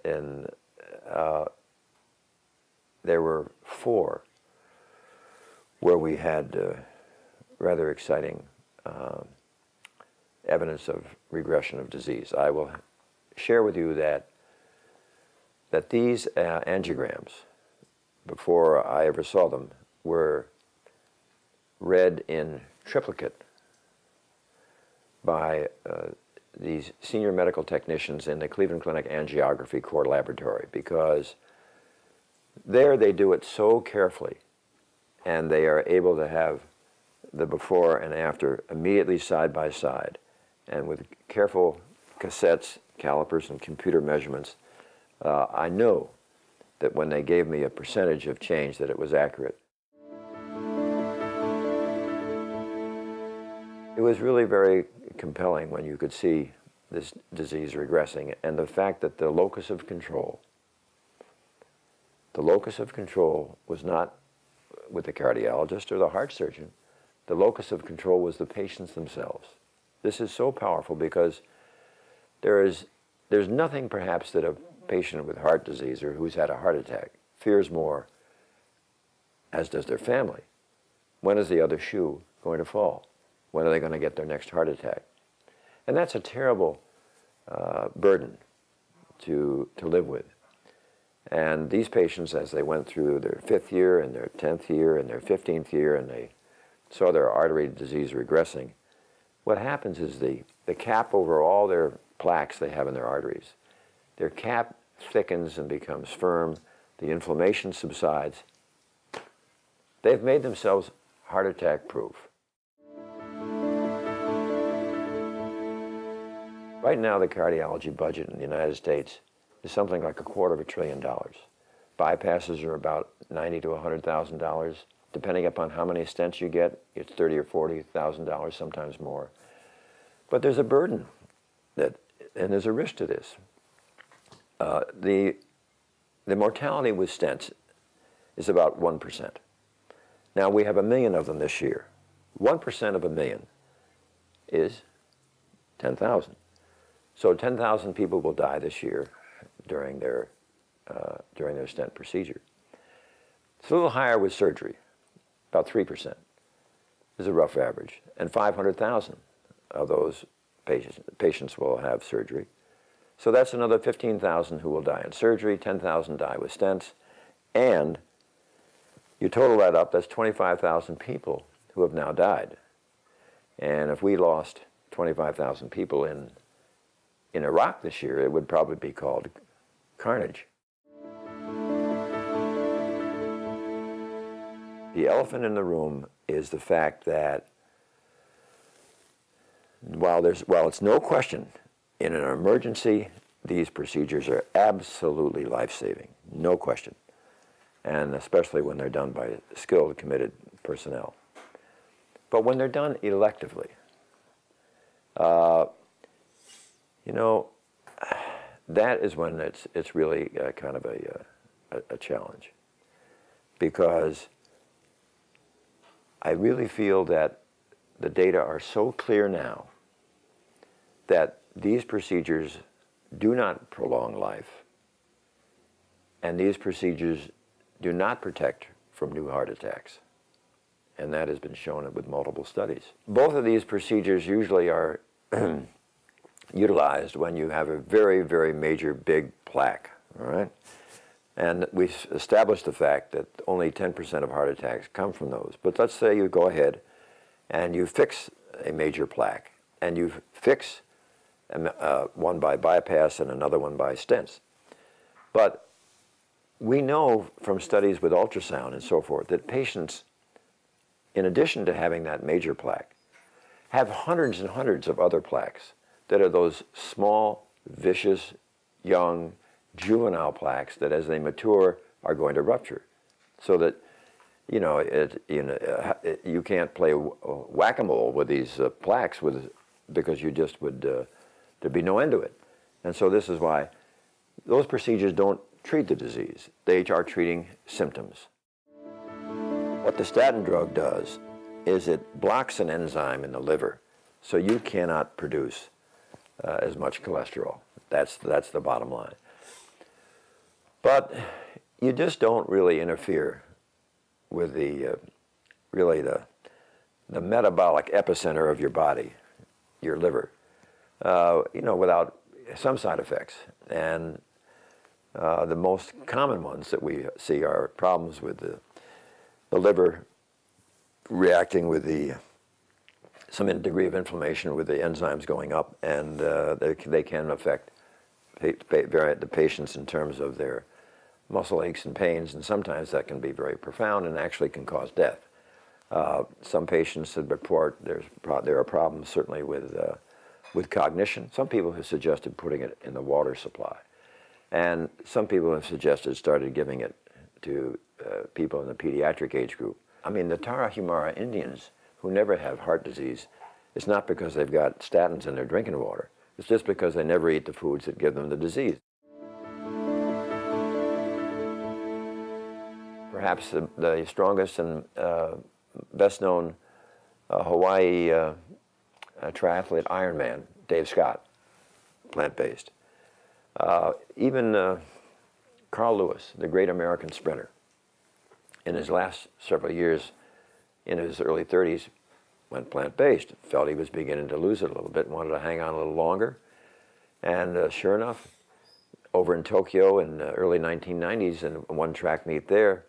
there were 4 where we had rather exciting evidence of regression of disease. I will share with you that these angiograms, before I ever saw them, were read in triplicate by these senior medical technicians in the Cleveland Clinic Angiography Core Laboratory, because there they do it so carefully, and they are able to have the before and after immediately side by side, and with careful cassettes, calipers, and computer measurements, I know that when they gave me a percentage of change that it was accurate. It was really very compelling when you could see this disease regressing, and the fact that the locus of control was not with the cardiologist or the heart surgeon. The locus of control was the patients themselves. This is so powerful because there's nothing perhaps that a patient with heart disease or who's had a heart attack fears more, as does their family. When is the other shoe going to fall? When are they going to get their next heart attack? And that's a terrible burden to live with. And these patients, as they went through their 5th year and their 10th year and their 15th year, and they saw their artery disease regressing, what happens is the cap over all their plaques they have in their arteries, their cap thickens and becomes firm, the inflammation subsides. They've made themselves heart attack proof. Right now, the cardiology budget in the United States is something like $250 billion. Bypasses are about $90,000 to $100,000. Depending upon how many stents you get, it's $30,000 or $40,000, sometimes more. But there's a burden and there's a risk to this. The mortality with stents is about 1%. Now, we have 1 million of them this year. 1% of 1 million is 10,000. So 10,000 people will die this year during their stent procedure. It's a little higher with surgery, about 3% is a rough average, and 500,000 of those patients will have surgery. So that's another 15,000 who will die in surgery, 10,000 die with stents, and you total that up, that's 25,000 people who have now died. And if we lost 25,000 people in Iraq this year, it would probably be called carnage. The elephant in the room is the fact that while it's no question, in an emergency, these procedures are absolutely life-saving, no question, and especially when they're done by skilled, committed personnel. But when they're done electively, that is when it's really kind of a challenge, because I really feel that the data are so clear now that these procedures do not prolong life, and these procedures do not protect from new heart attacks. And that has been shown with multiple studies. Both of these procedures usually are utilized when you have a very, very major big plaque, all right? And we established the fact that only 10% of heart attacks come from those. But let's say you go ahead and you fix a major plaque, and you fix one by bypass and another one by stents. But we know from studies with ultrasound and so forth that patients, in addition to having that major plaque, have hundreds and hundreds of other plaques that are those small, vicious, young, juvenile plaques that as they mature are going to rupture. So that, you can't play whack-a-mole with these plaques because you just would, there'd be no end to it. And so this is why those procedures don't treat the disease. They are treating symptoms. What the statin drug does is it blocks an enzyme in the liver, so you cannot produce as much cholesterol. That's the bottom line. But you just don't really interfere with the metabolic epicenter of your body, your liver, without some side effects. And the most common ones that we see are problems with the liver reacting with some degree of inflammation with the enzymes going up, and they can affect the patients in terms of their muscle aches and pains, and sometimes that can be very profound and actually can cause death. Some patients have report there are problems certainly with cognition. Some people have suggested putting it in the water supply, and some people have started giving it to people in the pediatric age group. I mean, the Tarahumara Indians who never have heart disease, it's not because they've got statins in their drinking water. It's just because they never eat the foods that give them the disease. Perhaps the strongest and best-known Hawaii triathlete Ironman, Dave Scott, plant-based. Even Carl Lewis, the great American sprinter, in his last several years, in his early 30s, went plant-based. Felt he was beginning to lose it a little bit, wanted to hang on a little longer. And sure enough, over in Tokyo in the early 1990s, in one track meet there,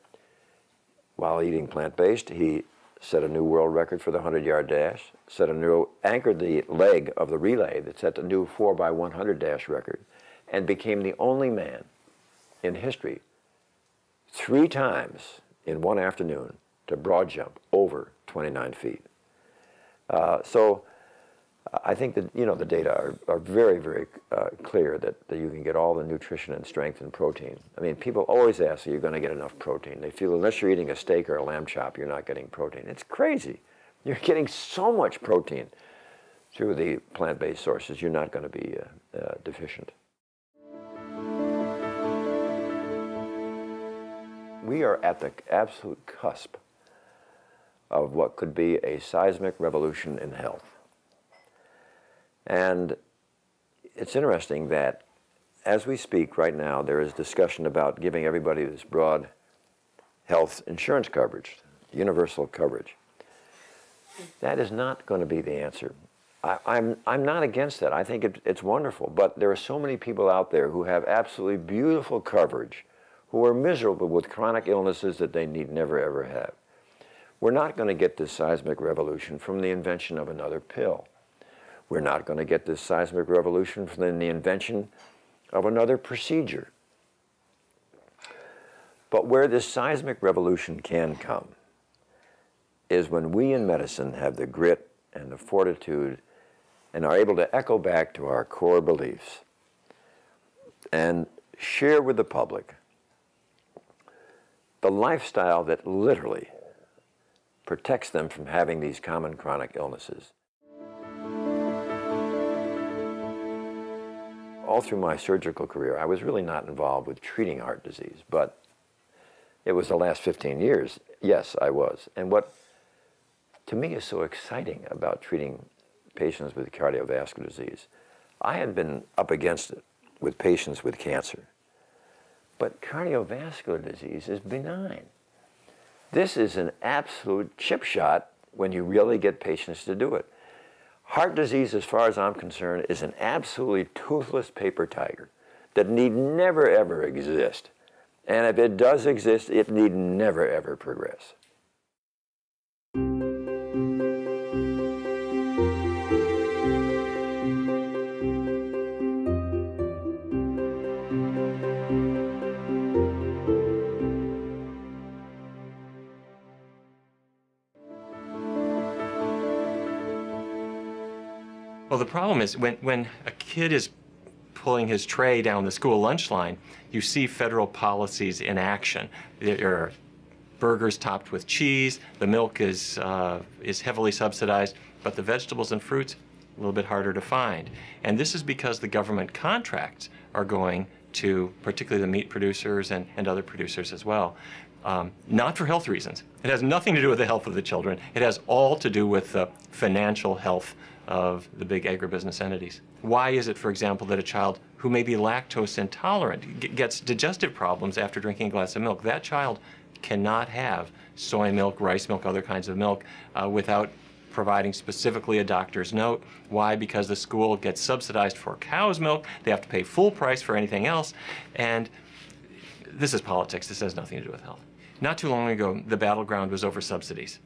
while eating plant-based, he set a new world record for the 100-yard dash, anchored the leg of the relay that set the new 4x100 dash record, and became the only man in history 3 times in one afternoon to broad jump over 29 feet. So I think that the data are very, very clear that you can get all the nutrition and strength and protein. I mean, people always ask, are you going to get enough protein? They feel unless you're eating a steak or a lamb chop, you're not getting protein. It's crazy. You're getting so much protein through the plant-based sources, you're not going to be deficient. We are at the absolute cusp of what could be a seismic revolution in health. And it's interesting that as we speak right now, there is discussion about giving everybody this broad health insurance coverage, universal coverage. That is not going to be the answer. I'm not against that. I think it's wonderful, but there are so many people out there who have absolutely beautiful coverage, who are miserable with chronic illnesses that they need never ever have. We're not going to get this seismic revolution from the invention of another pill. We're not going to get this seismic revolution from the invention of another procedure. But where this seismic revolution can come is when we in medicine have the grit and the fortitude and are able to echo back to our core beliefs and share with the public the lifestyle that literally protects them from having these common chronic illnesses. All through my surgical career, I was really not involved with treating heart disease, but it was the last 15 years, yes, I was. And what to me is so exciting about treating patients with cardiovascular disease, I had been up against it with patients with cancer. But cardiovascular disease is benign. This is an absolute chip shot when you really get patients to do it. Heart disease, as far as I'm concerned, is an absolutely toothless paper tiger that need never ever exist. And if it does exist, it need never, ever progress. Well, the problem is when a kid is pulling his tray down the school lunch line, you see federal policies in action. There are burgers topped with cheese, the milk is heavily subsidized, but the vegetables and fruits, a little bit harder to find. And this is because the government contracts are going to particularly the meat producers and other producers as well. Not for health reasons. It has nothing to do with the health of the children. It has all to do with the financial health of the big agribusiness entities. Why is it, for example, that a child who may be lactose intolerant gets digestive problems after drinking a glass of milk? That child cannot have soy milk, rice milk, other kinds of milk without providing specifically a doctor's note. Why? Because the school gets subsidized for cow's milk. They have to pay full price for anything else. And this is politics. This has nothing to do with health. Not too long ago, the battleground was over subsidies.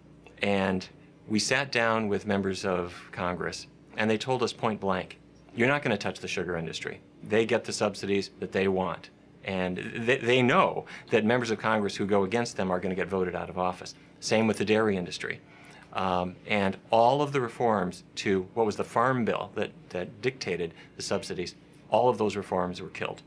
And we sat down with members of Congress, and they told us point blank, you're not going to touch the sugar industry. They get the subsidies that they want. And they know that members of Congress who go against them are going to get voted out of office. Same with the dairy industry. And all of the reforms to what was the Farm Bill that dictated the subsidies, all of those reforms were killed.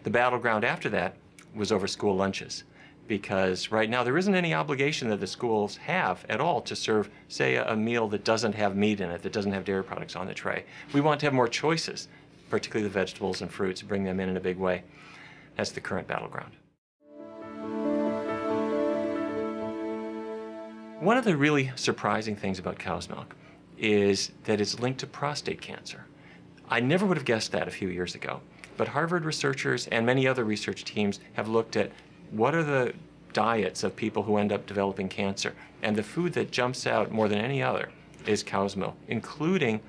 The battleground after that was over school lunches, because right now there isn't any obligation that the schools have at all to serve, say, a meal that doesn't have meat in it, that doesn't have dairy products on the tray. We want to have more choices, particularly the vegetables and fruits, bring them in a big way. That's the current battleground. One of the really surprising things about cow's milk is that it's linked to prostate cancer. I never would have guessed that a few years ago, but Harvard researchers and many other research teams have looked at what are the diets of people who end up developing cancer, and the food that jumps out more than any other is cow's milk, including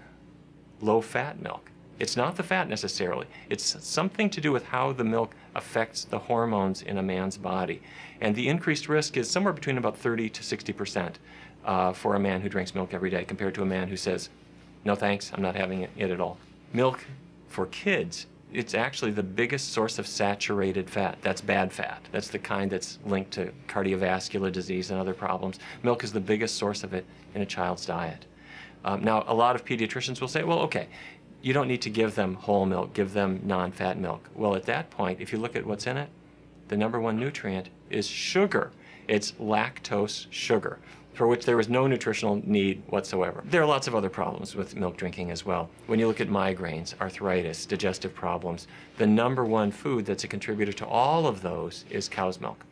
low-fat milk. It's not the fat necessarily. It's something to do with how the milk affects the hormones in a man's body. And the increased risk is somewhere between about 30 to 60% for a man who drinks milk every day compared to a man who says, no thanks, I'm not having it at all. Milk for kids, it's actually the biggest source of saturated fat. That's bad fat. That's the kind that's linked to cardiovascular disease and other problems. Milk is the biggest source of it in a child's diet. Now, a lot of pediatricians will say, well, okay, you don't need to give them whole milk, give them non-fat milk. Well, at that point, if you look at what's in it, the number one nutrient is sugar. It's lactose sugar, for which there is no nutritional need whatsoever. There are lots of other problems with milk drinking as well. When you look at migraines, arthritis, digestive problems, the number one food that's a contributor to all of those is cow's milk.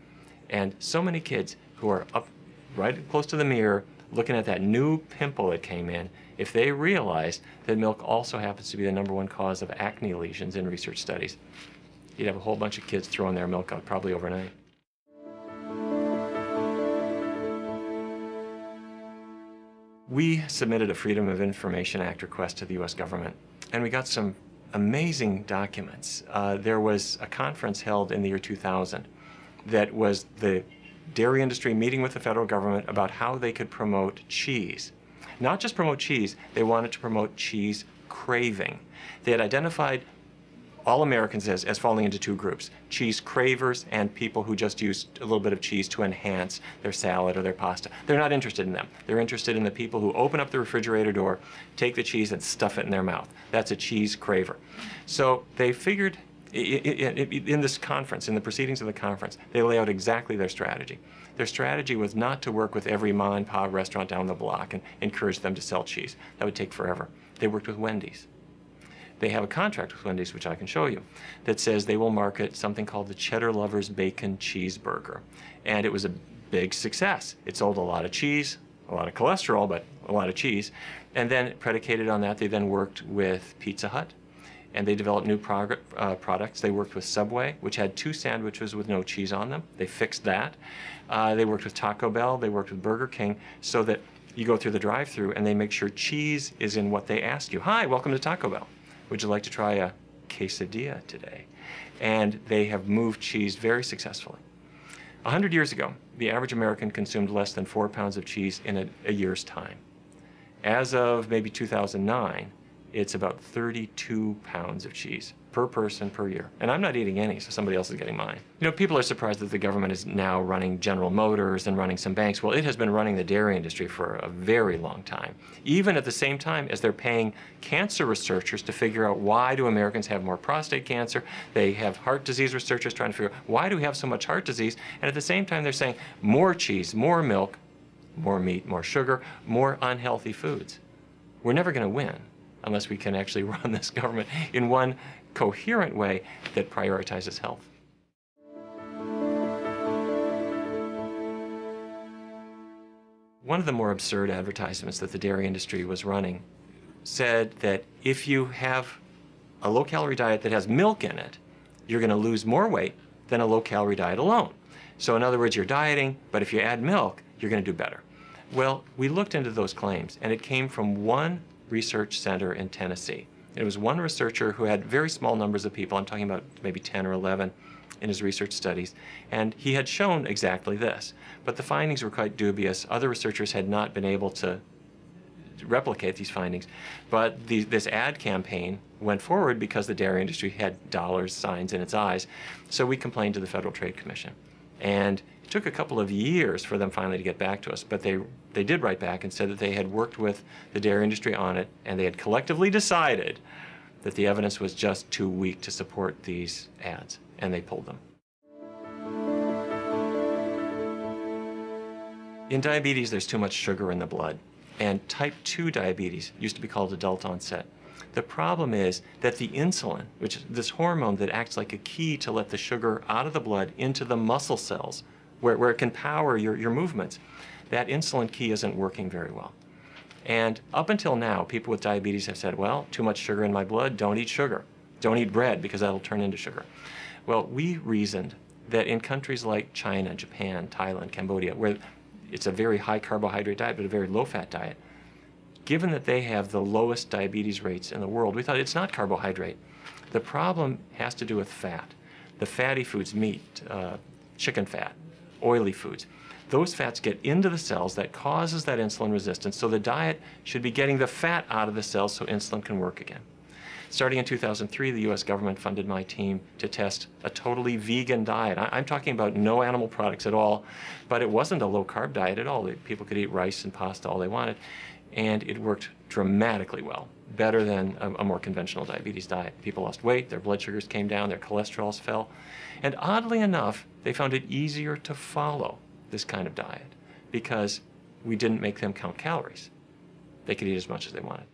And so many kids who are up right close to the mirror looking at that new pimple that came in, if they realized that milk also happens to be the number one cause of acne lesions in research studies, you'd have a whole bunch of kids throwing their milk out probably overnight. We submitted a Freedom of Information Act request to the U.S. government, and we got some amazing documents. There was a conference held in the year 2000 that was the dairy industry meeting with the federal government about how they could promote cheese. Not just promote cheese, they wanted to promote cheese craving. They had identified all Americans as falling into two groups: cheese cravers and people who just use a little bit of cheese to enhance their salad or their pasta. They're not interested in them. They're interested in the people who open up the refrigerator door, take the cheese and stuff it in their mouth. That's a cheese craver. So they figured in this conference, in the proceedings of the conference, they lay out exactly their strategy. Their strategy was not to work with every ma and pa restaurant down the block and encourage them to sell cheese. That would take forever. They worked with Wendy's. They have a contract with Wendy's, which I can show you, that says they will market something called the Cheddar Lovers Bacon Cheeseburger. And it was a big success. It sold a lot of cheese, a lot of cholesterol, but a lot of cheese. And then predicated on that, they then worked with Pizza Hut, and they developed new products. They worked with Subway, which had 2 sandwiches with no cheese on them. They fixed that. They worked with Taco Bell. They worked with Burger King, so that you go through the drive-thru and they make sure cheese is in what they ask you. Hi, welcome to Taco Bell. Would you like to try a quesadilla today? and they have moved cheese very successfully. 100 years ago, the average American consumed less than 4 pounds of cheese in a year's time. As of maybe 2009, it's about 32 pounds of cheese per person per year. And I'm not eating any, so somebody else is getting mine. You know, people are surprised that the government is now running General Motors and running some banks. Well, it has been running the dairy industry for a very long time, even at the same time as they're paying cancer researchers to figure out why do Americans have more prostate cancer. They have heart disease researchers trying to figure out why do we have so much heart disease. And at the same time, they're saying more cheese, more milk, more meat, more sugar, more unhealthy foods. We're never going to win unless we can actually run this government in one coherent way that prioritizes health. One of the more absurd advertisements that the dairy industry was running said that if you have a low-calorie diet that has milk in it, you're going to lose more weight than a low-calorie diet alone. So in other words, you're dieting, but if you add milk, you're going to do better. Well, we looked into those claims, and it came from one research center in Tennessee. It was one researcher who had very small numbers of people. I'm talking about maybe 10 or 11 in his research studies. And he had shown exactly this. But the findings were quite dubious. Other researchers had not been able to replicate these findings. But this ad campaign went forward because the dairy industry had dollar signs in its eyes. So we complained to the Federal Trade Commission. And it took a couple of years for them finally to get back to us, but they did write back and said that they had worked with the dairy industry on it, and they had collectively decided that the evidence was just too weak to support these ads, and they pulled them. In diabetes, there's too much sugar in the blood, and type 2 diabetes used to be called adult onset. The problem is that the insulin, which is this hormone that acts like a key to let the sugar out of the blood into the muscle cells, where it can power your movements, that insulin key isn't working very well. And up until now, people with diabetes have said, well, too much sugar in my blood, don't eat sugar. Don't eat bread because that'll turn into sugar. Well, we reasoned that in countries like China, Japan, Thailand, Cambodia, where it's a very high carbohydrate diet but a very low fat diet, given that they have the lowest diabetes rates in the world, we thought it's not carbohydrate. The problem has to do with fat. The fatty foods, meat, chicken fat, oily foods, those fats get into the cells. That causes that insulin resistance. So the diet should be getting the fat out of the cells so insulin can work again. Starting in 2003, the US government funded my team to test a totally vegan diet. I'm talking about no animal products at all, but it wasn't a low-carb diet at all. People could eat rice and pasta all they wanted, and it worked dramatically well, better than a more conventional diabetes diet. People lost weight, their blood sugars came down, their cholesterols fell, and oddly enough, they found it easier to follow this kind of diet because we didn't make them count calories. They could eat as much as they wanted.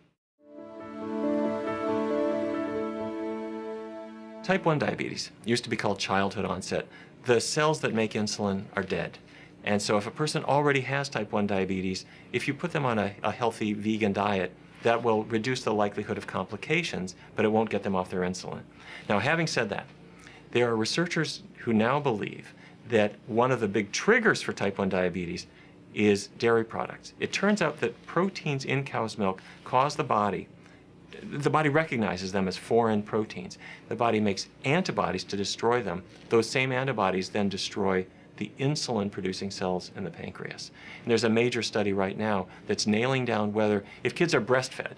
Type 1 diabetes used to be called childhood onset. The cells that make insulin are dead. And so if a person already has type 1 diabetes, if you put them on a healthy vegan diet, that will reduce the likelihood of complications, but it won't get them off their insulin. Now, having said that, there are researchers who now believe that one of the big triggers for type 1 diabetes is dairy products. It turns out that proteins in cow's milk cause the body recognizes them as foreign proteins. The body makes antibodies to destroy them. Those same antibodies then destroy the insulin-producing cells in the pancreas. And there's a major study right now that's nailing down whether, if kids are breastfed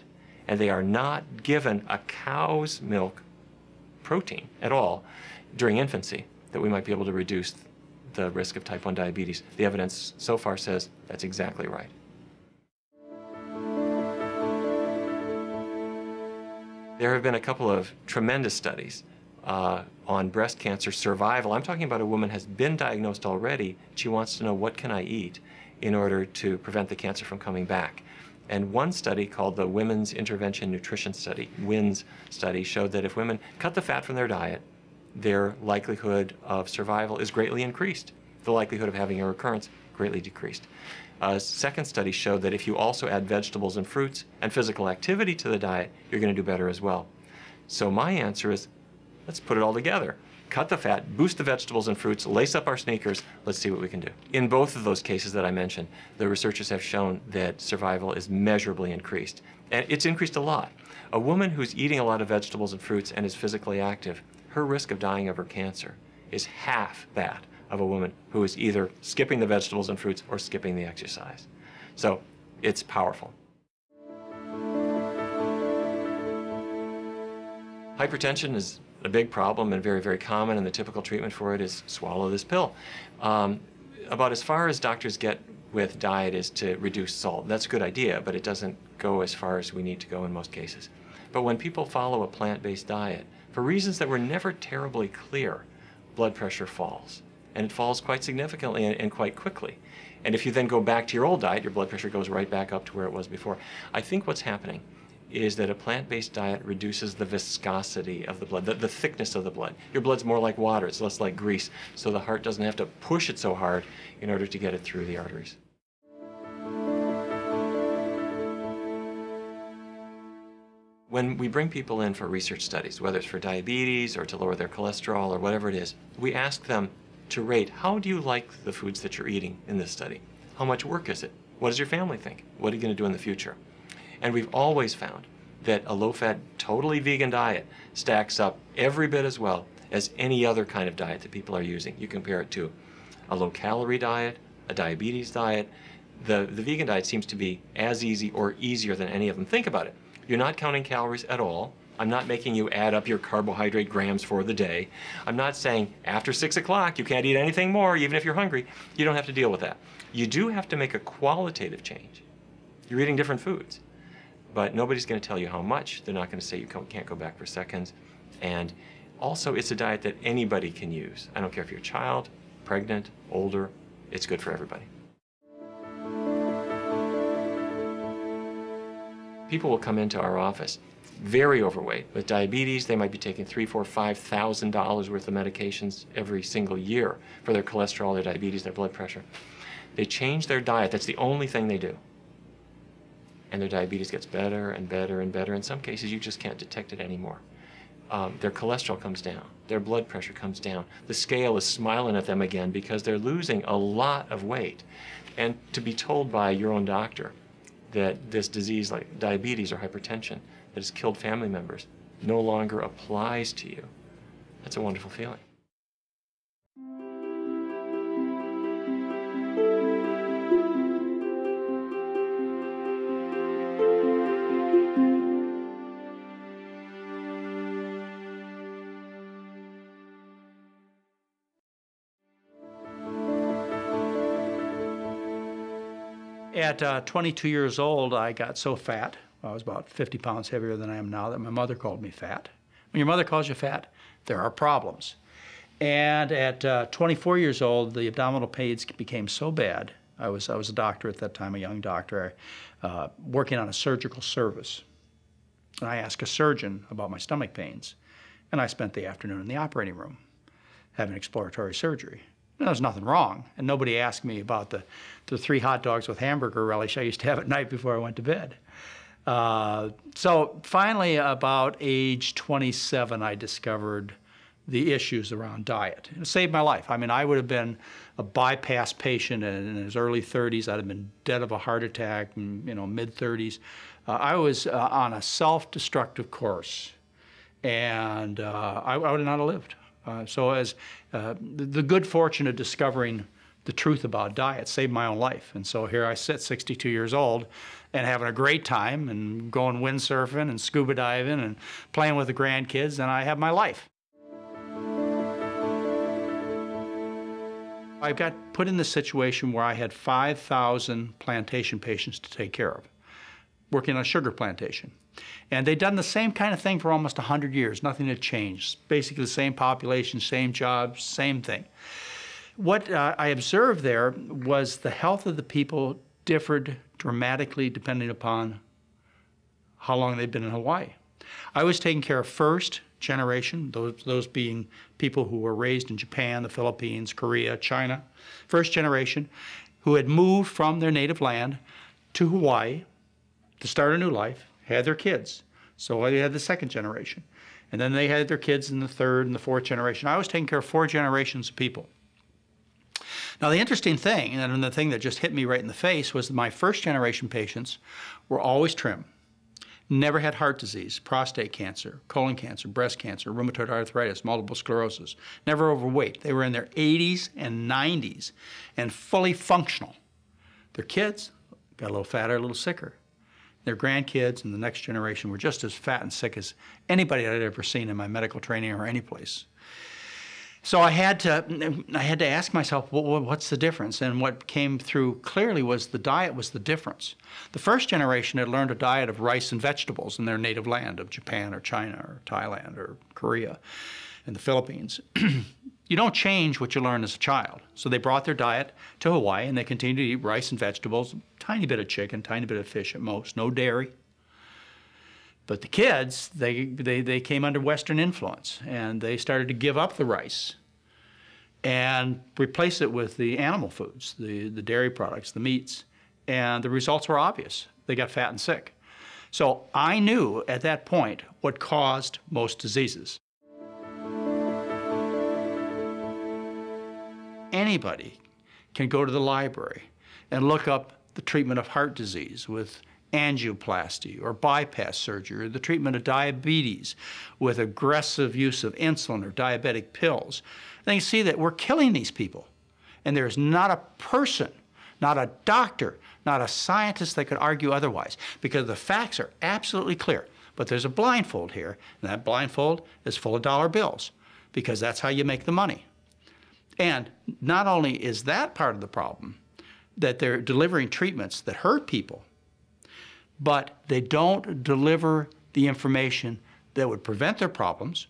and they are not given a cow's milk protein at all during infancy, that we might be able to reduce the risk of type 1 diabetes. The evidence so far says that's exactly right. There have been a couple of tremendous studies on breast cancer survival. I'm talking about a woman has been diagnosed already. She wants to know, what can I eat in order to prevent the cancer from coming back? And one study called the Women's Intervention Nutrition Study, WINS study, showed that if women cut the fat from their diet, their likelihood of survival is greatly increased. The likelihood of having a recurrence greatly decreased. A second study showed that if you also add vegetables and fruits and physical activity to the diet, you're going to do better as well. So my answer is, let's put it all together. Cut the fat, boost the vegetables and fruits, lace up our sneakers, let's see what we can do. In both of those cases that I mentioned, the researchers have shown that survival is measurably increased. And it's increased a lot. A woman who's eating a lot of vegetables and fruits and is physically active, her risk of dying of her cancer is half that of a woman who is either skipping the vegetables and fruits or skipping the exercise. So it's powerful. Hypertension is a big problem and very, very common, and the typical treatment for it is swallow this pill. About as far as doctors get with diet is to reduce salt. That's a good idea, but it doesn't go as far as we need to go in most cases. But when people follow a plant-based diet, for reasons that were never terribly clear, blood pressure falls. And it falls quite significantly and quite quickly. And if you then go back to your old diet, your blood pressure goes right back up to where it was before. I think what's happening is that a plant-based diet reduces the viscosity of the blood, the thickness of the blood. Your blood's more like water, it's less like grease, so the heart doesn't have to push it so hard in order to get it through the arteries. When we bring people in for research studies, whether it's for diabetes or to lower their cholesterol or whatever it is, we ask them to rate, how do you like the foods that you're eating in this study? How much work is it? What does your family think? What are you going to do in the future? And we've always found that a low-fat, totally vegan diet stacks up every bit as well as any other kind of diet that people are using. You compare it to a low-calorie diet, a diabetes diet. The vegan diet seems to be as easy or easier than any of them. Think about it. You're not counting calories at all. I'm not making you add up your carbohydrate grams for the day. I'm not saying after 6 o'clock you can't eat anything more, even if you're hungry. You don't have to deal with that. You do have to make a qualitative change. You're eating different foods. But nobody's going to tell you how much. They're not going to say you can't go back for seconds. And also, it's a diet that anybody can use. I don't care if you're a child, pregnant, older. It's good for everybody. People will come into our office very overweight with diabetes. They might be taking $3,000, $4,000, $5,000 worth of medications every single year for their cholesterol, their diabetes, their blood pressure. They change their diet. That's the only thing they do. And their diabetes gets better and better and better. In some cases, you just can't detect it anymore. Their cholesterol comes down. Their blood pressure comes down. The scale is smiling at them again because they're losing a lot of weight. And to be told by your own doctor that this disease like diabetes or hypertension that has killed family members no longer applies to you, that's a wonderful feeling. At 22 years old, I got so fat, I was about 50 pounds heavier than I am now, that my mother called me fat. When your mother calls you fat, there are problems. And at 24 years old, the abdominal pains became so bad. I was a doctor at that time, a young doctor, working on a surgical service. And I asked a surgeon about my stomach pains. And I spent the afternoon in the operating room having exploratory surgery. There was nothing wrong, and nobody asked me about the 3 hot dogs with hamburger relish I used to have at night before I went to bed. So finally, about age 27, I discovered the issues around diet. It saved my life. I mean, I would have been a bypass patient in his early 30s. I'd have been dead of a heart attack in mid-30s. I was on a self-destructive course, and I would not have lived. So as the good fortune of discovering the truth about diet saved my own life. And so here I sit, 62 years old, and having a great time and going windsurfing and scuba diving and playing with the grandkids, and I have my life. I got put in the situation where I had 5,000 plantation patients to take care of, working on a sugar plantation. And they'd done the same kind of thing for almost 100 years. Nothing had changed. Basically the same population, same jobs, same thing. What I observed there was the health of the people differed dramatically depending upon how long they'd been in Hawaii. I was taking care of first generation, those being people who were raised in Japan, the Philippines, Korea, China. First generation who had moved from their native land to Hawaii to start a new life, had their kids. So they had the second generation. And then they had their kids in the third and the fourth generation. I was taking care of 4 generations of people. Now the interesting thing, and the thing that just hit me right in the face, was that my first generation patients were always trim. never had heart disease, prostate cancer, colon cancer, breast cancer, rheumatoid arthritis, multiple sclerosis, never overweight. They were in their 80s and 90s and fully functional. Their kids got a little fatter, a little sicker. Their grandkids and the next generation were just as fat and sick as anybody I'd ever seen in my medical training or any place. So I had to ask myself, well, what's the difference? And what came through clearly was the diet was the difference. The first generation had learned a diet of rice and vegetables in their native land of Japan or China or Thailand or Korea and the Philippines. You don't change what you learn as a child. So they brought their diet to Hawaii and they continued to eat rice and vegetables, tiny bit of chicken, tiny bit of fish at most, no dairy. But the kids, they came under Western influence and they started to give up the rice and replace it with the animal foods, the dairy products, the meats. And the results were obvious. They got fat and sick. So I knew at that point what caused most diseases. Anybody can go to the library and look up the treatment of heart disease with angioplasty or bypass surgery, or the treatment of diabetes with aggressive use of insulin or diabetic pills. And you see that we're killing these people. And there's not a person, not a doctor, not a scientist that could argue otherwise, because the facts are absolutely clear. But there's a blindfold here, and that blindfold is full of dollar bills, because that's how you make the money. And not only is that part of the problem, that they're delivering treatments that hurt people, but they don't deliver the information that would prevent their problems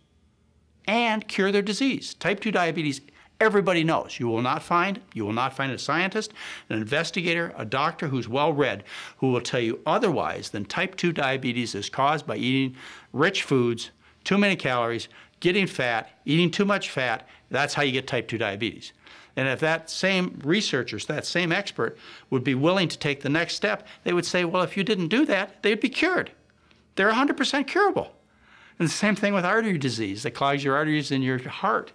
and cure their disease. Type 2 diabetes, everybody knows. You will not find a scientist, an investigator, a doctor who's well-read who will tell you otherwise than type 2 diabetes is caused by eating rich foods, too many calories, getting fat, eating too much fat. That's how you get type 2 diabetes. And if that same researcher, that same expert would be willing to take the next step, they would say, well, if you didn't do that, they'd be cured. They're 100% curable. And the same thing with artery disease that clogs your arteries in your heart.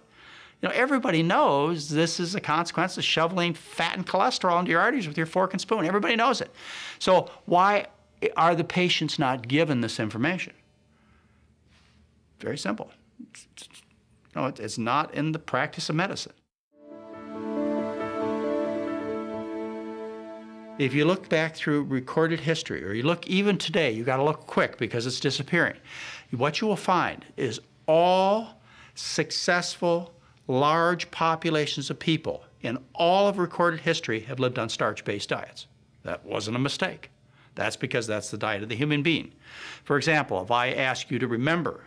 You know, everybody knows this is a consequence of shoveling fat and cholesterol into your arteries with your fork and spoon. Everybody knows it. So why are the patients not given this information? Very simple. No, it's not in the practice of medicine. If you look back through recorded history, or you look even today, you got to look quick because it's disappearing. What you will find is all successful, large populations of people in all of recorded history have lived on starch-based diets. That wasn't a mistake. That's because that's the diet of the human being. For example, if I ask you to remember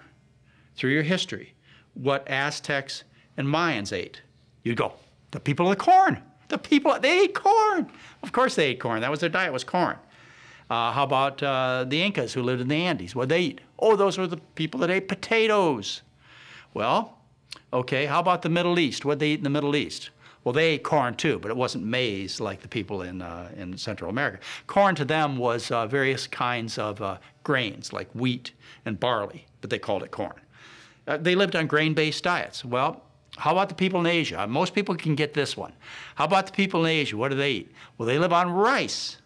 through your history what Aztecs and Mayans ate, you'd go, the people of the corn. The people, they ate corn. Of course they ate corn. That was their diet, was corn. How about the Incas who lived in the Andes? What did they eat? Oh, those were the people that ate potatoes. Well, okay, how about the Middle East? What did they eat in the Middle East? Well, they ate corn too, but it wasn't maize like the people in Central America. Corn to them was various kinds of grains like wheat and barley, but they called it corn. They lived on grain-based diets. Well, how about the people in Asia? Most people can get this one. How about the people in Asia? What do they eat? Well, they live on rice.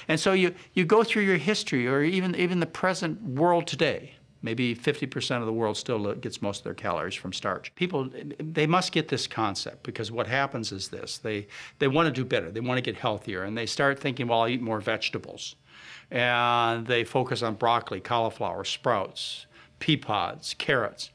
And so you go through your history, or even the present world today. Maybe 50% of the world still gets most of their calories from starch. People, they must get this concept, because what happens is this. They want to do better. They want to get healthier. And they start thinking, well, I'll eat more vegetables. And they focus on broccoli, cauliflower, sprouts, pea pods, carrots.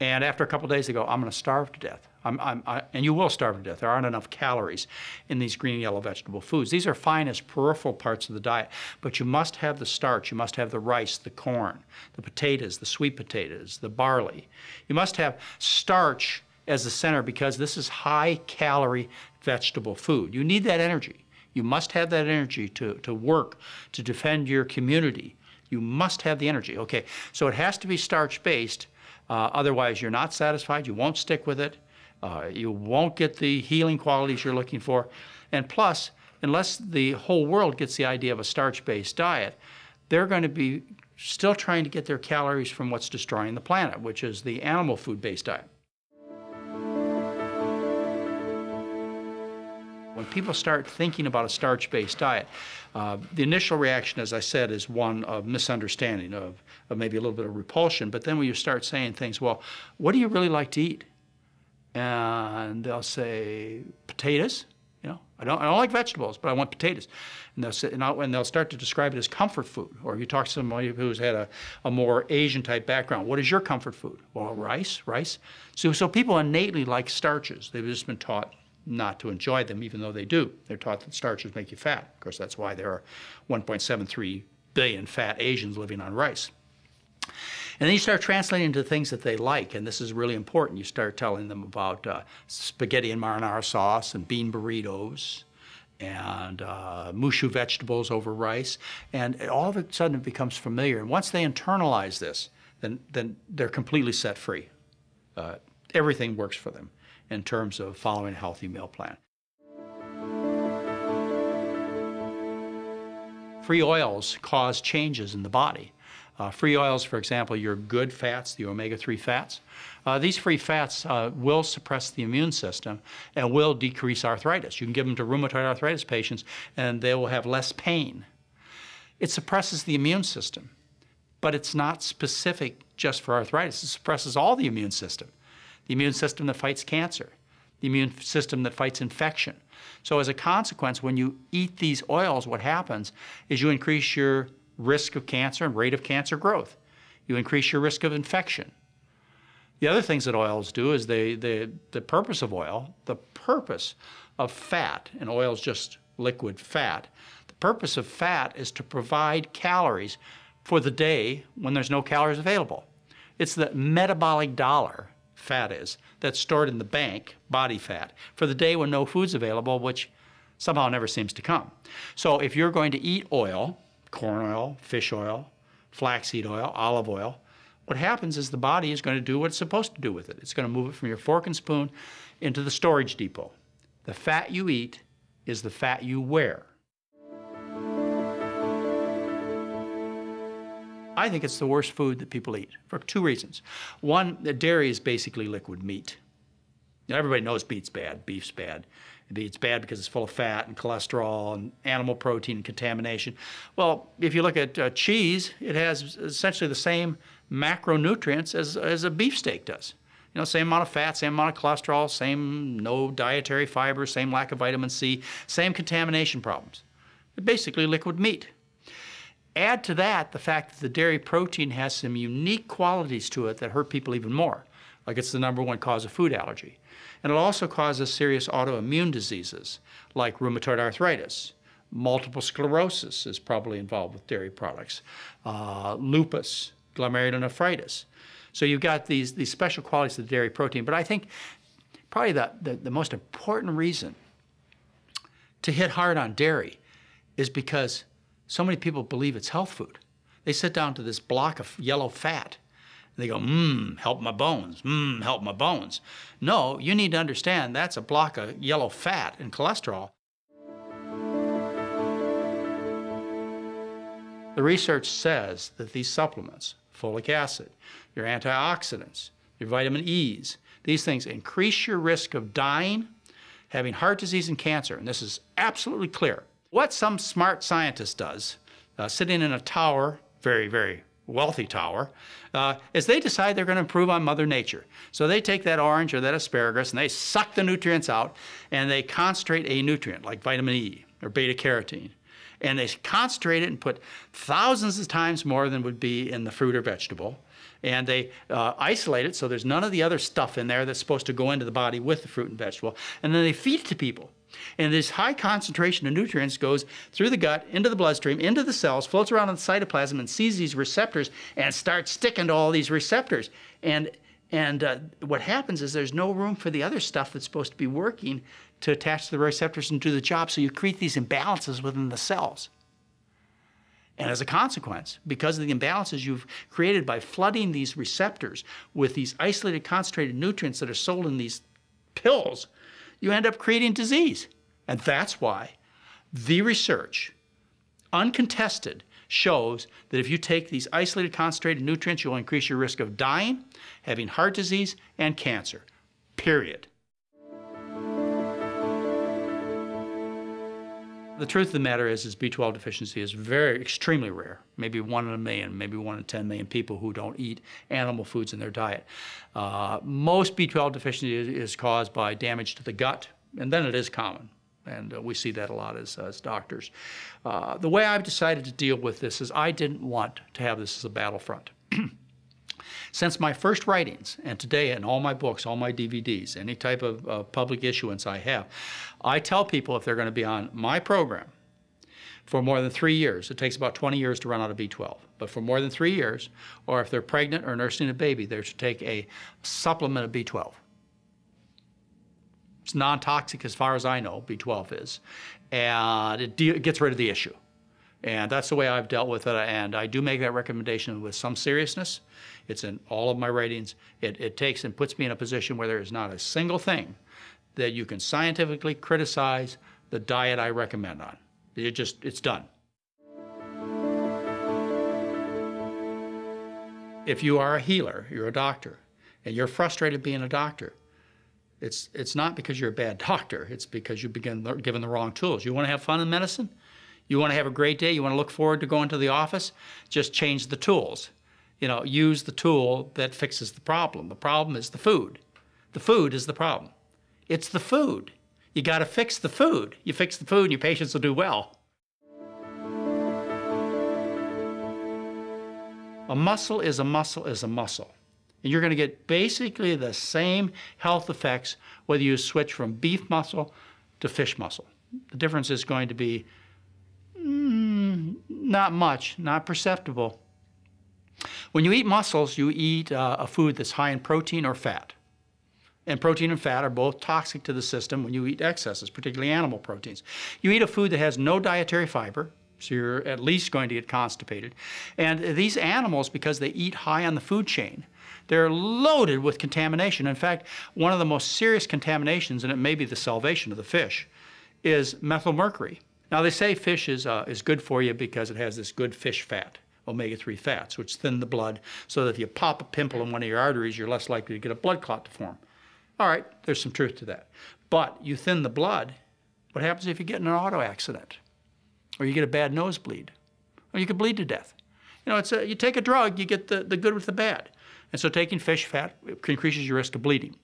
And after a couple of days, they go, I'm going to starve to death. And you will starve to death. There aren't enough calories in these green and yellow vegetable foods. These are fine as peripheral parts of the diet, but you must have the starch. You must have the rice, the corn, the potatoes, the sweet potatoes, the barley. You must have starch as the center, because this is high-calorie vegetable food. You need that energy. You must have that energy to work, to defend your community. You must have the energy. Okay, so it has to be starch-based. Otherwise, you're not satisfied. You won't stick with it. You won't get the healing qualities you're looking for. And plus, unless the whole world gets the idea of a starch-based diet, they're going to be still trying to get their calories from what's destroying the planet, which is the animal food-based diet. When people start thinking about a starch-based diet, the initial reaction, as I said, is one of misunderstanding, of maybe a little bit of repulsion. But then when you start saying things, well, what do you really like to eat? And they'll say, potatoes. You know, I don't like vegetables, but I want potatoes. And they'll say, and they'll start to describe it as comfort food. Or if you talk to somebody who's had a more Asian type background, what is your comfort food? Well, rice. So people innately like starches. They've just been taught not to enjoy them, even though they do. They're taught that starches make you fat. Of course, that's why there are 1.73 billion fat Asians living on rice. And then you start translating into things that they like, and this is really important. You start telling them about spaghetti and marinara sauce and bean burritos and mushu vegetables over rice, and all of a sudden it becomes familiar. And once they internalize this, then they're completely set free. Everything works for them in terms of following a healthy meal plan. Free oils cause changes in the body. Free oils, for example, your good fats, the omega-3 fats, these free fats will suppress the immune system and will decrease arthritis. You can give them to rheumatoid arthritis patients and they will have less pain. It suppresses the immune system, but it's not specific just for arthritis. It suppresses all the immune system. The immune system that fights cancer, the immune system that fights infection. So as a consequence, when you eat these oils, what happens is you increase your risk of cancer and rate of cancer growth. You increase your risk of infection. The other things that oils do is the purpose of oil, the purpose of fat, and oil is just liquid fat, the purpose of fat is to provide calories for the day when there's no calories available. It's the metabolic dollar, fat is, that's stored in the bank, body fat, for the day when no food's available, which somehow never seems to come. So if you're going to eat oil, corn oil, fish oil, flaxseed oil, olive oil, what happens is the body is going to do what it's supposed to do with it. It's going to move it from your fork and spoon into the storage depot. The fat you eat is the fat you wear. I think it's the worst food that people eat for two reasons. One, the dairy is basically liquid meat. Now, everybody knows meat's bad, beef's bad. It's bad because it's full of fat and cholesterol and animal protein and contamination. Well, if you look at cheese, it has essentially the same macronutrients as a beefsteak does. You know, same amount of fat, same amount of cholesterol, same no dietary fiber, same lack of vitamin C, same contamination problems. It's basically liquid meat. Add to that the fact that the dairy protein has some unique qualities to it that hurt people even more, like it's the #1 cause of food allergy. And it also causes serious autoimmune diseases like rheumatoid arthritis. Multiple sclerosis is probably involved with dairy products. Lupus, glomerulonephritis. So you've got these special qualities of the dairy protein. But I think probably the most important reason to hit hard on dairy is because so many people believe it's health food. They sit down to this block of yellow fat and they go, help my bones, help my bones. No, you need to understand that's a block of yellow fat and cholesterol. The research says that these supplements, folic acid, your antioxidants, your vitamin E's, these things increase your risk of dying, having heart disease and cancer, and this is absolutely clear. What some smart scientist does, sitting in a tower, very, very wealthy tower, is they decide they're going to improve on Mother Nature. So they take that orange or that asparagus and they suck the nutrients out and they concentrate a nutrient like vitamin E or beta carotene. And they concentrate it and put thousands of times more than would be in the fruit or vegetable. And they isolate it so there's none of the other stuff in there that's supposed to go into the body with the fruit and vegetable. And then they feed it to people. And this high concentration of nutrients goes through the gut, into the bloodstream, into the cells, floats around in the cytoplasm and sees these receptors and starts sticking to all these receptors. And what happens is there's no room for the other stuff that's supposed to be working to attach to the receptors and do the job. So you create these imbalances within the cells. And as a consequence, because of the imbalances you've created by flooding these receptors with these isolated concentrated nutrients that are sold in these pills, you end up creating disease. And that's why the research, uncontested, shows that if you take these isolated concentrated nutrients, you'll increase your risk of dying, having heart disease, and cancer, period. The truth of the matter is B12 deficiency is very, extremely rare. Maybe 1 in a million, maybe 1 in 10 million people who don't eat animal foods in their diet. Most B12 deficiency is caused by damage to the gut, and then it is common. And we see that a lot as doctors. The way I've decided to deal with this is I didn't want to have this as a battlefront. Since my first writings, and today in all my books, all my DVDs, any type of public issuance I have, I tell people if they're going to be on my program for more than 3 years, it takes about 20 years to run out of B12, but for more than 3 years, or if they're pregnant or nursing a baby, they're to take a supplement of B12. It's non-toxic as far as I know, B12 is, and it gets rid of the issue. And that's the way I've dealt with it, and I do make that recommendation with some seriousness. It's in all of my writings. It takes and puts me in a position where there is not a single thing that you can scientifically criticize the diet I recommend on. It's done. If you are a healer, you're a doctor, and you're frustrated being a doctor, it's not because you're a bad doctor, it's because you've been given the wrong tools. You want to have fun in medicine? You want to have a great day? You want to look forward to going to the office? Just change the tools. You know, use the tool that fixes the problem. The problem is the food. The food is the problem. It's the food. You got to fix the food. You fix the food and your patients will do well. A muscle is a muscle is a muscle. And you're going to get basically the same health effects whether you switch from beef muscle to fish muscle. The difference is going to be not much, not perceptible. When you eat mussels, you eat a food that's high in protein or fat. And protein and fat are both toxic to the system when you eat excesses, particularly animal proteins. You eat a food that has no dietary fiber, so you're at least going to get constipated. And these animals, because they eat high on the food chain, they're loaded with contamination. In fact, one of the most serious contaminations, and it may be the salvation of the fish, is methylmercury. Now, they say fish is good for you because it has this good fish fat, omega-3 fats, which thin the blood so that if you pop a pimple in one of your arteries, you're less likely to get a blood clot to form. All right, there's some truth to that. But you thin the blood, what happens if you get in an auto accident? Or you get a bad nosebleed? Or you could bleed to death. You know, you take a drug, you get the good with the bad. And so taking fish fat increases your risk of bleeding.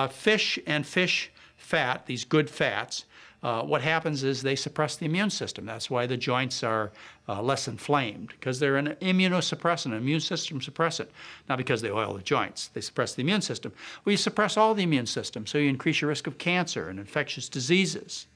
Fish and fish fat, these good fats, what happens is they suppress the immune system. That's why the joints are less inflamed, because they're an immunosuppressant, an immune system suppressant. Not because they oil the joints, they suppress the immune system. Well, you suppress all the immune system, so you increase your risk of cancer and infectious diseases.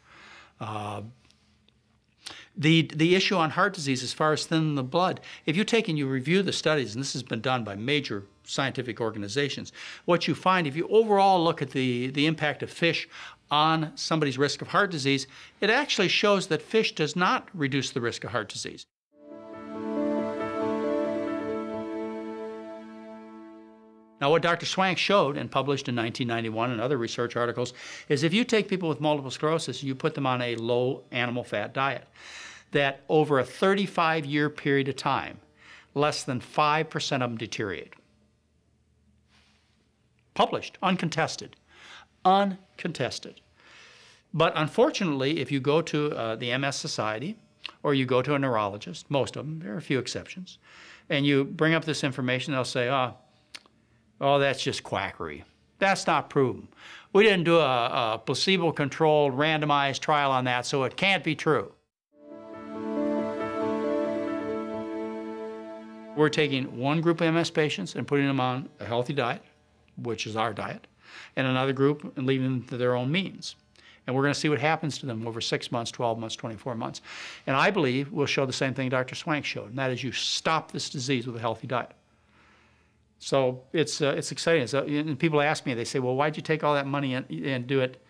The issue on heart disease, as far as thinning the blood, if you take and you review the studies, and this has been done by major scientific organizations, what you find, if you overall look at the impact of fish on somebody's risk of heart disease, it actually shows that fish does not reduce the risk of heart disease. Now, what Dr. Swank showed and published in 1991 and other research articles is if you take people with multiple sclerosis and you put them on a low animal fat diet, that over a 35-year period of time, less than 5% of them deteriorate. Published, uncontested. Uncontested. But unfortunately, if you go to the MS Society or you go to a neurologist, most of them, there are a few exceptions, and you bring up this information, they'll say, oh, that's just quackery. That's not proven. We didn't do a placebo-controlled randomized trial on that, so it can't be true. We're taking one group of MS patients and putting them on a healthy diet, which is our diet, and another group and leaving them to their own means. And we're going to see what happens to them over 6 months, 12 months, 24 months. And I believe we'll show the same thing Dr. Swank showed, and that is you stop this disease with a healthy diet. So it's exciting. And people ask me, they say, well, why'd you take all that money and do it,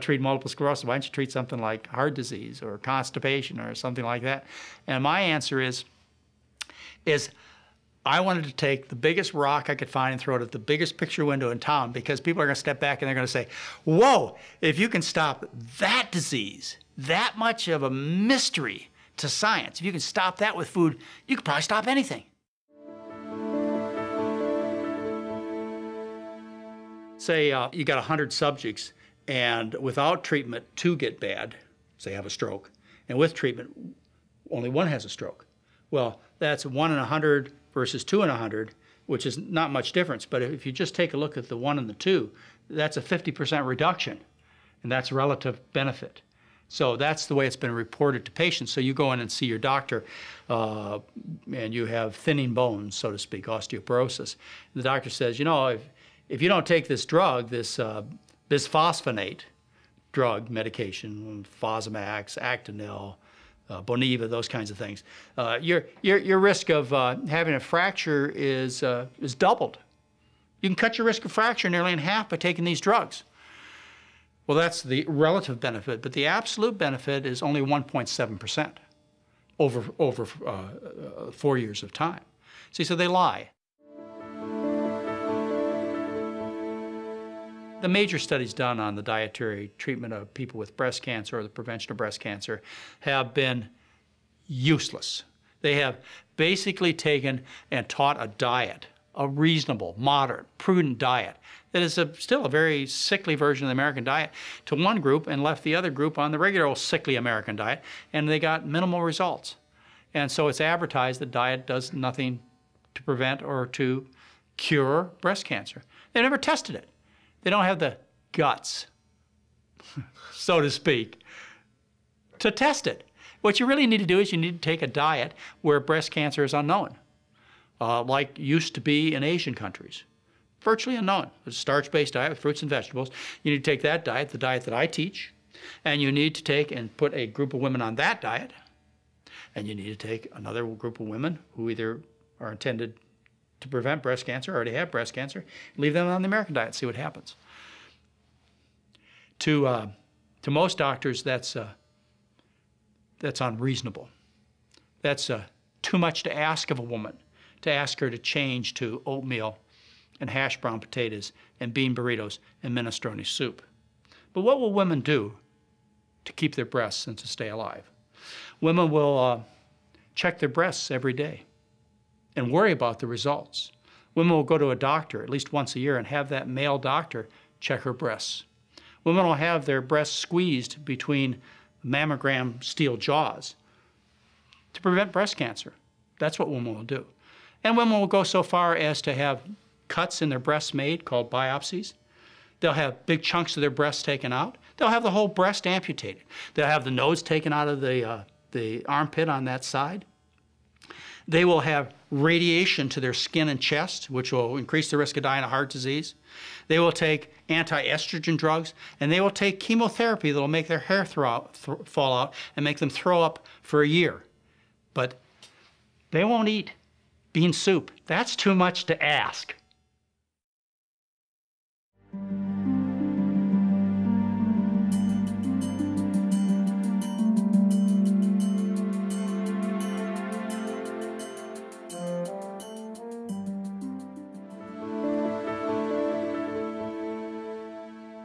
treat multiple sclerosis? Why don't you treat something like heart disease or constipation or something like that? And my answer is I wanted to take the biggest rock I could find and throw it at the biggest picture window in town, because people are going to step back and they're going to say, whoa, if you can stop that disease, that much of a mystery to science, if you can stop that with food, you could probably stop anything. Say you got 100 subjects and without treatment, 2 get bad say, have a stroke. And with treatment, only one has a stroke. Well, that's 1 in 100 versus 2 in 100, which is not much difference. But if you just take a look at the 1 and the 2, that's a 50% reduction, and that's relative benefit. So that's the way it's been reported to patients. So you go in and see your doctor, and you have thinning bones, so to speak, osteoporosis. The doctor says, you know, if you don't take this drug, this bisphosphonate drug medication, Fosamax, Actonel, Boniva, those kinds of things, your risk of having a fracture is doubled. You can cut your risk of fracture nearly in half by taking these drugs. Well, that's the relative benefit, but the absolute benefit is only 1.7% over 4 years of time. See, so they lie. The major studies done on the dietary treatment of people with breast cancer or the prevention of breast cancer have been useless. They have basically taken and taught a diet, a reasonable, moderate, prudent diet that is still a very sickly version of the American diet to one group and left the other group on the regular old sickly American diet, and they got minimal results. And so it's advertised that diet does nothing to prevent or to cure breast cancer. They never tested it. They don't have the guts, so to speak, to test it. What you really need to do is you need to take a diet where breast cancer is unknown, like used to be in Asian countries. Virtually unknown. It's a starch-based diet with fruits and vegetables. You need to take that diet, the diet that I teach, and you need to take and put a group of women on that diet, and you need to take another group of women who either are intended to prevent breast cancer, already have breast cancer, leave them on the American diet, see what happens. To most doctors, that's unreasonable. That's too much to ask of a woman, to ask her to change to oatmeal and hash brown potatoes and bean burritos and minestrone soup. But what will women do to keep their breasts and to stay alive? Women will check their breasts every day and worry about the results. Women will go to a doctor at least once a year and have that male doctor check her breasts. Women will have their breasts squeezed between mammogram steel jaws to prevent breast cancer. That's what women will do. And women will go so far as to have cuts in their breasts made called biopsies. They'll have big chunks of their breasts taken out. They'll have the whole breast amputated. They'll have the nose taken out of the armpit on that side. They will have radiation to their skin and chest, which will increase the risk of dying of heart disease. They will take anti-estrogen drugs, and they will take chemotherapy that will make their hair fall out and make them throw up for a year. But they won't eat bean soup. That's too much to ask.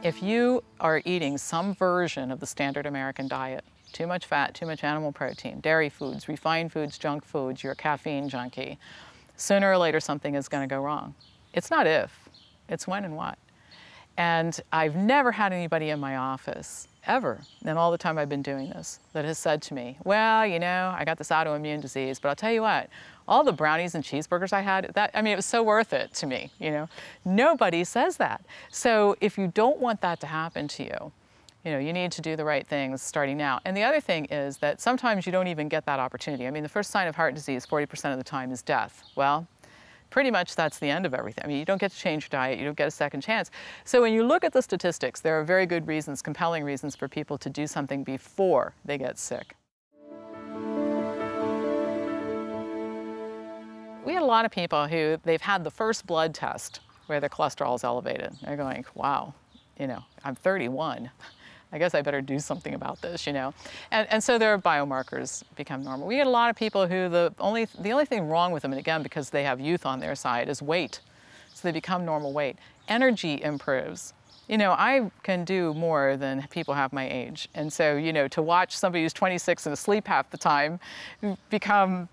If you are eating some version of the standard American diet, too much fat, too much animal protein, dairy foods, refined foods, junk foods, you're a caffeine junkie, sooner or later something is going to go wrong. It's not if, it's when and what. And I've never had anybody in my office, ever, in all the time I've been doing this, that has said to me, well, you know, I got this autoimmune disease, but I'll tell you what, all the brownies and cheeseburgers I had, it was so worth it to me, you know. Nobody says that. So if you don't want that to happen to you, you need to do the right things starting now. And the other thing is that sometimes you don't even get that opportunity. I mean, the first sign of heart disease, 40% of the time, is death. Well, pretty much that's the end of everything. I mean, you don't get to change your diet, you don't get a second chance. So when you look at the statistics, there are very good reasons, compelling reasons for people to do something before they get sick. We had a lot of people who they've had the first blood test where their cholesterol is elevated. They're going, wow, I'm 31. I guess I better do something about this, And so their biomarkers become normal. We had a lot of people who the only thing wrong with them, and again, because they have youth on their side, is weight. So they become normal weight. Energy improves. I can do more than people have my age. And so, to watch somebody who's 26 and asleep half the time become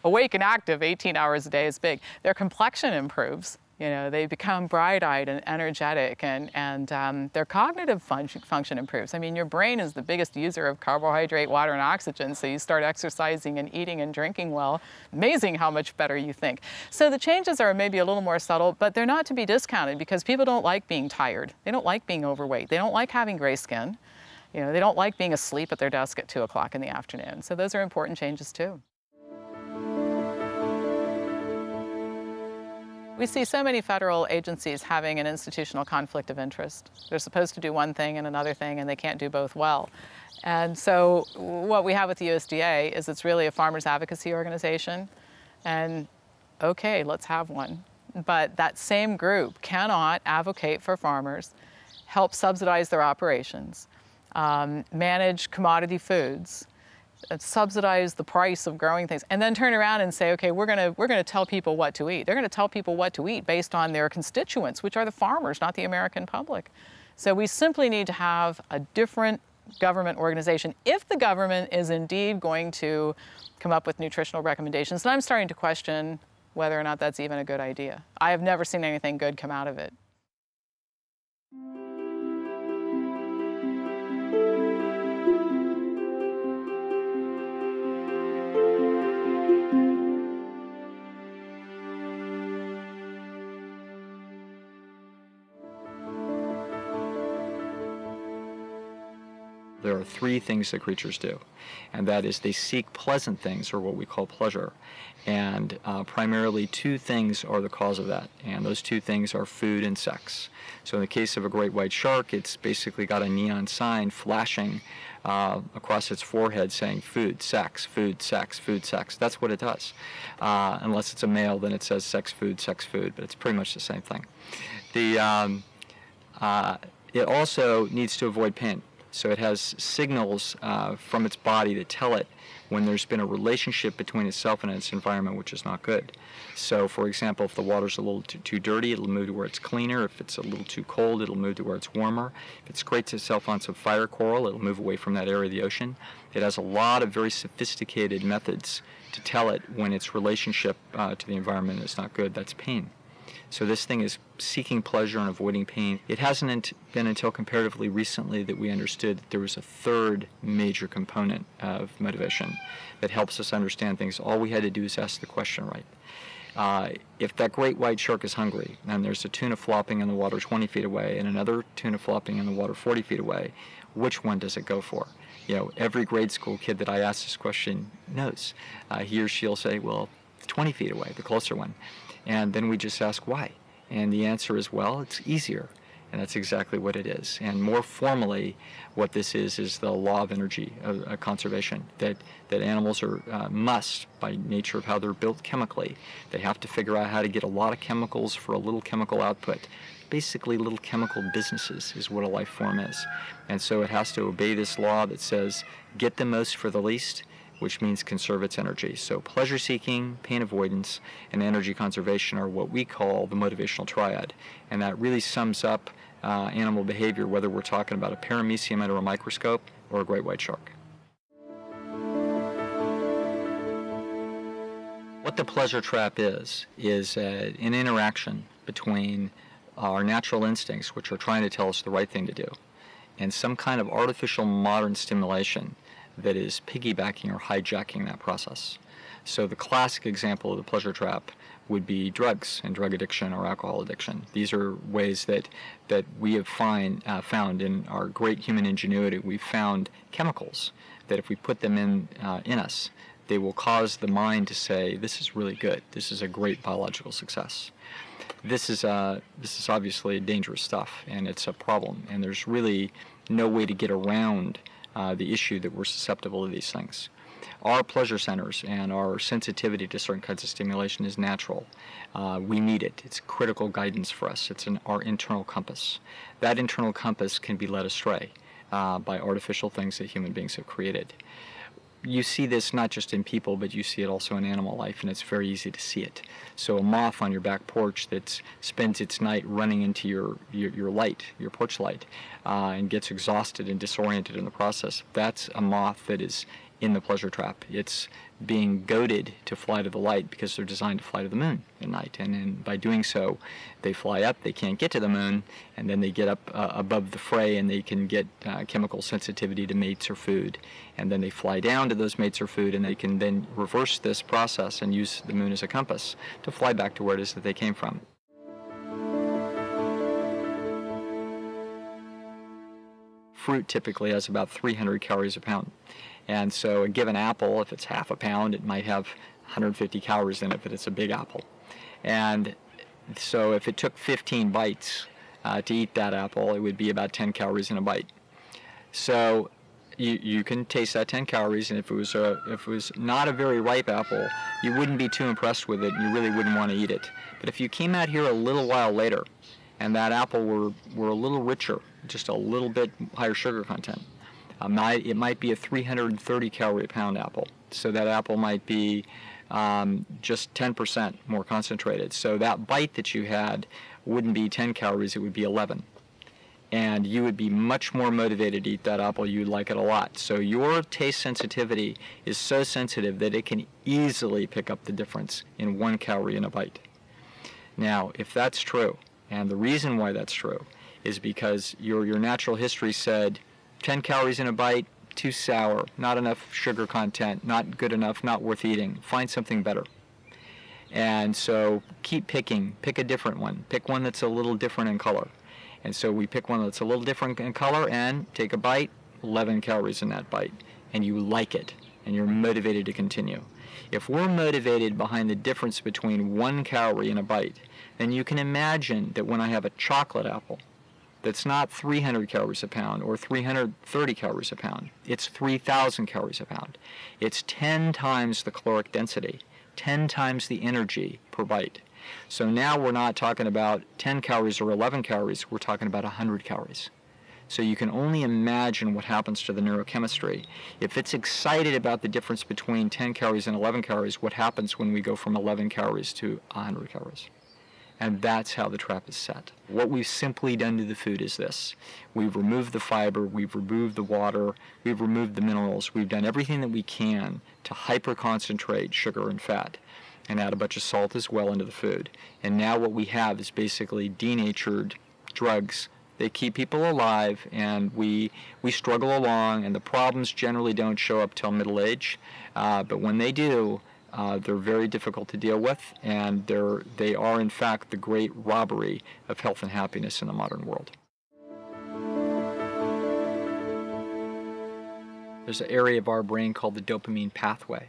awake and active 18 hours a day is big. Their complexion improves. You know, they become bright-eyed and energetic, and their cognitive function improves. I mean, your brain is the biggest user of carbohydrate, water, and oxygen, so you start exercising and eating and drinking well. Amazing how much better you think. So the changes are maybe a little more subtle, but they're not to be discounted because people don't like being tired. They don't like being overweight. They don't like having gray skin. You know, they don't like being asleep at their desk at 2 o'clock in the afternoon. So those are important changes too. We see so many federal agencies having an institutional conflict of interest. They're supposed to do one thing and another thing, and they can't do both well. And so what we have with the USDA is it's really a farmers advocacy organization, and okay, let's have one. But that same group cannot advocate for farmers, help subsidize their operations, manage commodity foods, subsidize the price of growing things, and then turn around and say, okay, we're gonna tell people what to eat. They're gonna tell people what to eat based on their constituents, which are the farmers, not the American public. So we simply need to have a different government organization if the government is indeed going to come up with nutritional recommendations. And I'm starting to question whether or not that's even a good idea. I have never seen anything good come out of it. There are 3 things that creatures do, and that is they seek pleasant things, or what we call pleasure, and primarily 2 things are the cause of that, and those 2 things are food and sex. So in the case of a great white shark, it's basically got a neon sign flashing across its forehead saying food, sex, food, sex, food, sex. That's what it does. Unless it's a male, then it says sex, food, but it's pretty much the same thing. It also needs to avoid pain. So it has signals from its body that tell it when there's been a relationship between itself and its environment which is not good. So for example, if the water's a little too dirty, it'll move to where it's cleaner. If it's a little too cold, it'll move to where it's warmer. If it scrapes itself on some fire coral, it'll move away from that area of the ocean. It has a lot of very sophisticated methods to tell it when its relationship to the environment is not good. That's pain. So this thing is seeking pleasure and avoiding pain. It hasn't been until comparatively recently that we understood that there was a 3rd major component of motivation that helps us understand things. All we had to do is ask the question right. If that great white shark is hungry and there's a tuna flopping in the water 20 feet away and another tuna flopping in the water 40 feet away, which one does it go for? You know, every grade school kid that I ask this question knows. He or she'll say, well, 20 feet away, the closer one. And then we just ask why. And the answer is, well, it's easier. And that's exactly what it is. And more formally, what this is the law of energy conservation, that animals are must, by nature of how they're built chemically, they have to figure out how to get a lot of chemicals for a little chemical output. Basically, little chemical businesses is what a life form is. And so it has to obey this law that says, get the most for the least, which means conserve its energy. So pleasure seeking, pain avoidance, and energy conservation are what we call the motivational triad. And that really sums up animal behavior, whether we're talking about a paramecium under a microscope or a great white shark. What the pleasure trap is an interaction between our natural instincts, which are trying to tell us the right thing to do, and some kind of artificial modern stimulation that is piggybacking or hijacking that process. So the classic example of the pleasure trap would be drugs and drug addiction or alcohol addiction. These are ways that we have found in our great human ingenuity. We've found chemicals that if we put them in us, they will cause the mind to say, this is really good. This is a great biological success. This is obviously dangerous stuff, and it's a problem. And there's really no way to get around the issue that we're susceptible to these things. Our pleasure centers and our sensitivity to certain kinds of stimulation is natural. We need it. It's critical guidance for us. It's our internal compass. That internal compass can be led astray by artificial things that human beings have created. You see this not just in people, but you see it also in animal life, and it's very easy to see it. So a moth on your back porch that spends its night running into your light, your porch light, and gets exhausted and disoriented in the process, that's a moth that is in the pleasure trap. It's being goaded to fly to the light because they're designed to fly to the moon at night. And then by doing so, they fly up, they can't get to the moon, and then they get up above the fray and they can get chemical sensitivity to mates or food. And then they fly down to those mates or food, and they can then reverse this process and use the moon as a compass to fly back to where it is that they came from. Fruit typically has about 300 calories a pound. And so a given apple, if it's half a pound, it might have 150 calories in it if it's a big apple. And so if it took 15 bites to eat that apple, it would be about 10 calories in a bite. So you can taste that 10 calories, and if it was not a very ripe apple, you wouldn't be too impressed with it, and you really wouldn't want to eat it. But if you came out here a little while later, and that apple were a little richer, just a little bit higher sugar content, it might be a 330 calorie a pound apple. So that apple might be just 10% more concentrated. So that bite that you had wouldn't be 10 calories, it would be 11. And you would be much more motivated to eat that apple. You'd like it a lot. So your taste sensitivity is so sensitive that it can easily pick up the difference in 1 calorie in a bite. Now, if that's true, and the reason why that's true is because your natural history said 10 calories in a bite, too sour, not enough sugar content, not good enough, not worth eating. Find something better. And so keep picking. Pick a different one. Pick one that's a little different in color. And so we pick one that's a little different in color and take a bite, 11 calories in that bite. And you like it, and you're motivated to continue. If we're motivated behind the difference between 1 calorie in a bite, then you can imagine that when I have a chocolate apple that's not 300 calories a pound or 330 calories a pound, it's 3,000 calories a pound. It's 10 times the caloric density, 10 times the energy per bite. So now we're not talking about 10 calories or 11 calories, we're talking about 100 calories. So you can only imagine what happens to the neurochemistry. If it's excited about the difference between 10 calories and 11 calories, what happens when we go from 11 calories to 100 calories? And that's how the trap is set. What we've simply done to the food is this. We've removed the fiber, we've removed the water, we've removed the minerals, we've done everything that we can to hyper-concentrate sugar and fat and add a bunch of salt as well into the food. And now what we have is basically denatured drugs. They keep people alive, and we struggle along, and the problems generally don't show up till middle age. But when they do, they're very difficult to deal with, and they are in fact the great robbery of health and happiness in the modern world. There's an area of our brain called the dopamine pathway,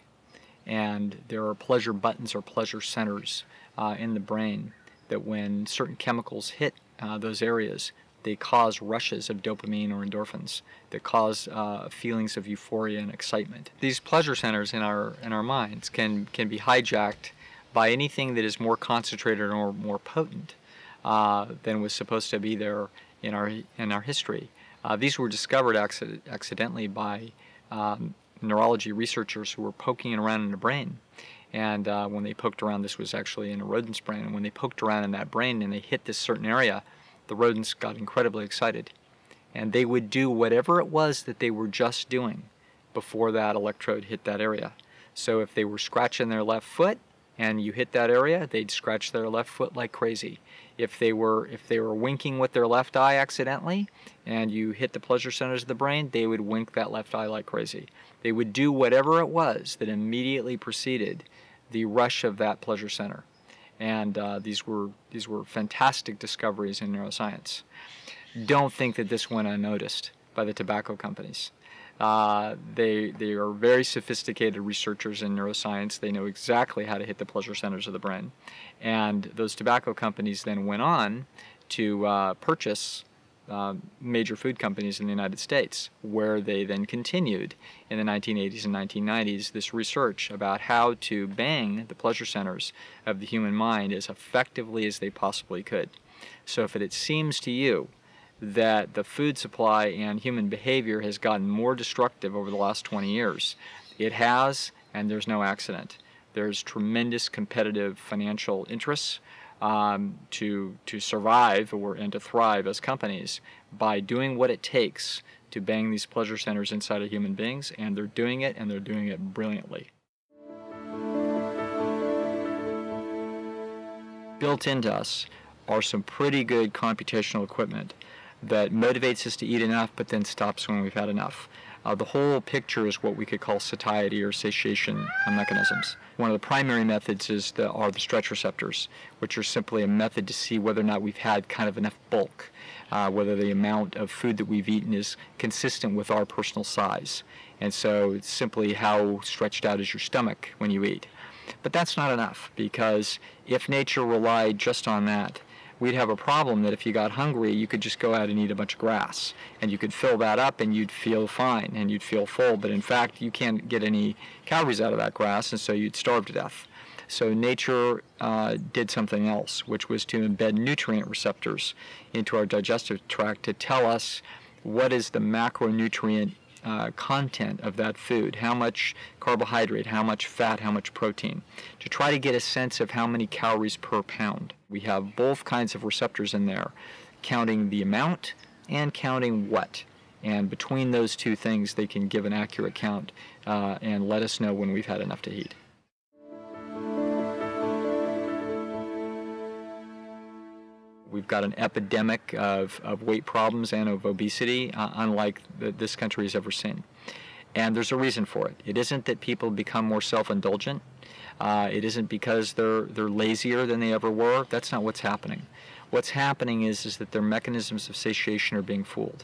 and there are pleasure buttons or pleasure centers in the brain that when certain chemicals hit those areas, they cause rushes of dopamine or endorphins that cause feelings of euphoria and excitement. These pleasure centers in our minds can be hijacked by anything that is more concentrated or more potent than was supposed to be there in our history. These were discovered accidentally by neurology researchers who were poking around in the brain. And when they poked around, this was actually in a rodent's brain, and when they poked around in that brain and they hit this certain area, the rodents got incredibly excited. And they would do whatever it was that they were just doing before that electrode hit that area. So if they were scratching their left foot and you hit that area, they'd scratch their left foot like crazy. If they were winking with their left eye accidentally and you hit the pleasure centers of the brain, they would wink that left eye like crazy. They would do whatever it was that immediately preceded the rush of that pleasure center. And these were fantastic discoveries in neuroscience. Don't think that this went unnoticed by the tobacco companies. They are very sophisticated researchers in neuroscience. They know exactly how to hit the pleasure centers of the brain. And those tobacco companies then went on to purchase major food companies in the United States, where they then continued in the 1980s and 1990s this research about how to bang the pleasure centers of the human mind as effectively as they possibly could. So if it seems to you that the food supply and human behavior has gotten more destructive over the last 20 years, it has, and there's no accident. There's tremendous competitive financial interests to survive and to thrive as companies by doing what it takes to bang these pleasure centers inside of human beings, and they're doing it, and they're doing it brilliantly. Built into us are some pretty good computational equipment that motivates us to eat enough but then stops when we've had enough. The whole picture is what we could call satiety or satiation mechanisms. One of the primary methods are the stretch receptors, which are simply a method to see whether or not we've had kind of enough bulk, whether the amount of food that we've eaten is consistent with our personal size. And so it's simply how stretched out is your stomach when you eat. But that's not enough, because if nature relied just on that, we'd have a problem that if you got hungry, you could just go out and eat a bunch of grass, and you could fill that up and you'd feel fine and you'd feel full, but in fact you can't get any calories out of that grass, and so you'd starve to death. So nature did something else, which was to embed nutrient receptors into our digestive tract to tell us what is the macronutrient content of that food, how much carbohydrate, how much fat, how much protein, to try to get a sense of how many calories per pound. We have both kinds of receptors in there, counting the amount and counting what. And between those two things, they can give an accurate count and let us know when we've had enough to eat. We've got an epidemic of weight problems and of obesity, unlike this country has ever seen. And there's a reason for it. It isn't that people become more self-indulgent. It isn't because they're lazier than they ever were. That's not what's happening. What's happening is that their mechanisms of satiation are being fooled.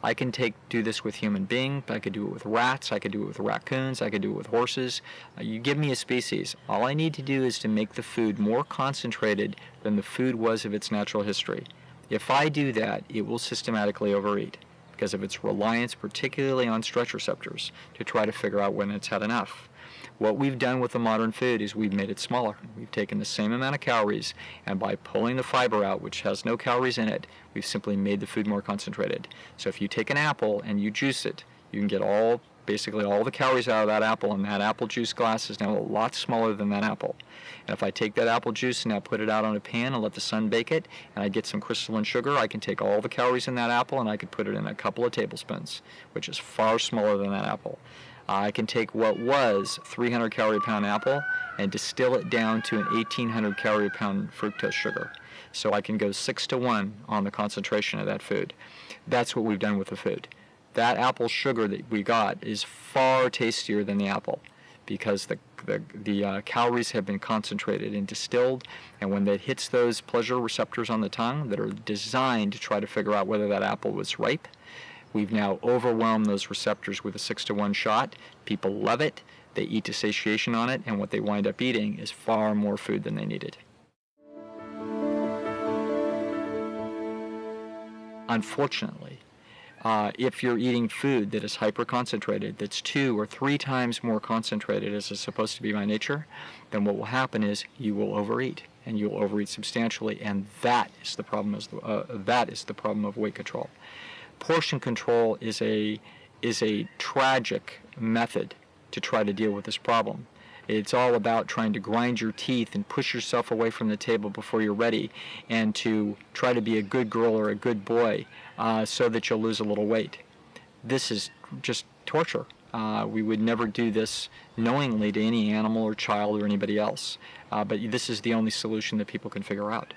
I can do this with human beings, I could do it with rats, I could do it with raccoons, I could do it with horses. You give me a species. All I need to do is to make the food more concentrated than the food was of its natural history. If I do that, it will systematically overeat because of its reliance particularly on stretch receptors to try to figure out when it's had enough. What we've done with the modern food is we've made it smaller. We've taken the same amount of calories, and by pulling the fiber out, which has no calories in it, we've simply made the food more concentrated. So if you take an apple and you juice it, you can get basically all the calories out of that apple, and that apple juice glass is now a lot smaller than that apple. And if I take that apple juice and now put it out on a pan and let the sun bake it, and I get some crystalline sugar, I can take all the calories in that apple and I could put it in a couple of tablespoons, which is far smaller than that apple. I can take what was 300 calorie a pound apple and distill it down to an 1800 calorie a pound fructose sugar. So I can go 6 to 1 on the concentration of that food. That's what we've done with the food. That apple sugar that we got is far tastier than the apple because the calories have been concentrated and distilled, and when that hits those pleasure receptors on the tongue that are designed to try to figure out whether that apple was ripe, we've now overwhelmed those receptors with a 6 to 1 shot. People love it. They eat to satiation on it, and what they wind up eating is far more food than they needed. Unfortunately, if you're eating food that is hyper-concentrated, that's 2 or 3 times more concentrated as is supposed to be by nature, then what will happen is you will overeat, and you'll overeat substantially, and that is the problem. That is the problem of weight control. Portion control is a tragic method to try to deal with this problem. It's all about trying to grind your teeth and push yourself away from the table before you're ready, and to try to be a good girl or a good boy so that you'll lose a little weight. This is just torture. We would never do this knowingly to any animal or child or anybody else, but this is the only solution that people can figure out.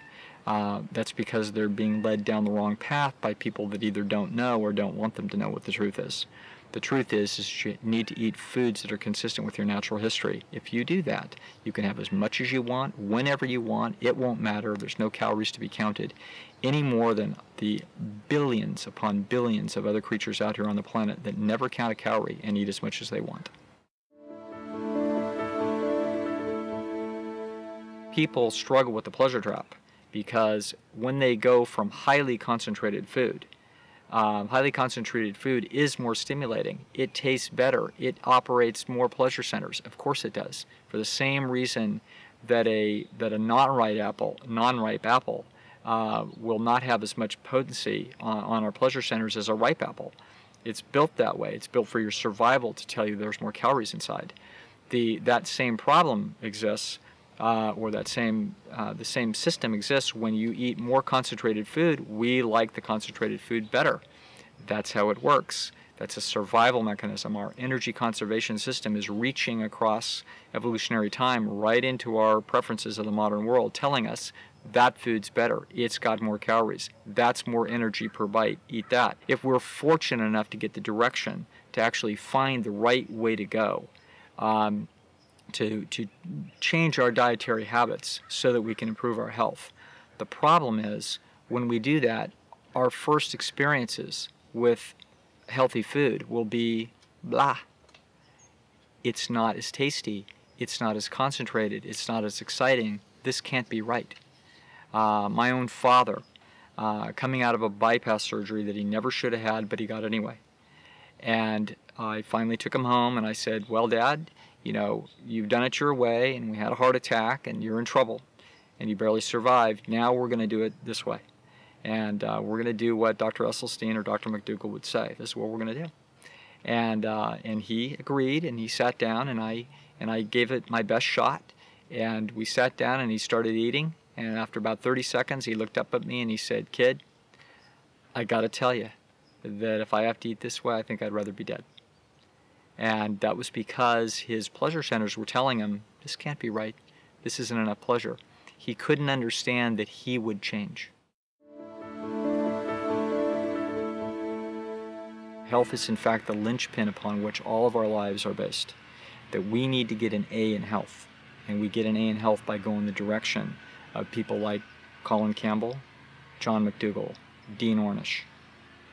That's because they're being led down the wrong path by people that either don't know or don't want them to know what the truth is. The truth is you need to eat foods that are consistent with your natural history. If you do that, you can have as much as you want, whenever you want. It won't matter. There's no calories to be counted any more than the billions upon billions of other creatures out here on the planet that never count a calorie and eat as much as they want. People struggle with the pleasure trap because when they go from highly concentrated food is more stimulating. It tastes better. It operates more pleasure centers. Of course it does. For the same reason that a non-ripe apple will not have as much potency on our pleasure centers as a ripe apple. It's built that way. It's built for your survival to tell you there's more calories inside. That same problem exists, or the same system exists when you eat more concentrated food. We like the concentrated food better. That's how it works. That's a survival mechanism. Our energy conservation system is reaching across evolutionary time right into our preferences of the modern world, telling us that food's better. It's got more calories. That's more energy per bite. Eat that. If we're fortunate enough to get the direction to actually find the right way to go, to change our dietary habits so that we can improve our health. The problem is, when we do that, our first experiences with healthy food will be blah. It's not as tasty, it's not as concentrated, it's not as exciting. This can't be right. My own father, coming out of a bypass surgery that he never should have had, but he got anyway. And I finally took him home and I said, well, Dad, you know, you've done it your way and we had a heart attack and you're in trouble and you barely survived. Now we're going to do it this way. And we're going to do what Dr. Esselstyn or Dr. McDougall would say. This is what we're going to do. And he agreed, and he sat down, and I gave it my best shot. And we sat down, and he started eating. And after about 30 seconds, he looked up at me, and he said, "Kid, I got to tell you that if I have to eat this way, I think I'd rather be dead." And that was because his pleasure centers were telling him, this can't be right. This isn't enough pleasure. He couldn't understand that he would change. Health is in fact the linchpin upon which all of our lives are based. That we need to get an A in health. And we get an A in health by going the direction of people like Colin Campbell, John McDougall, Dean Ornish,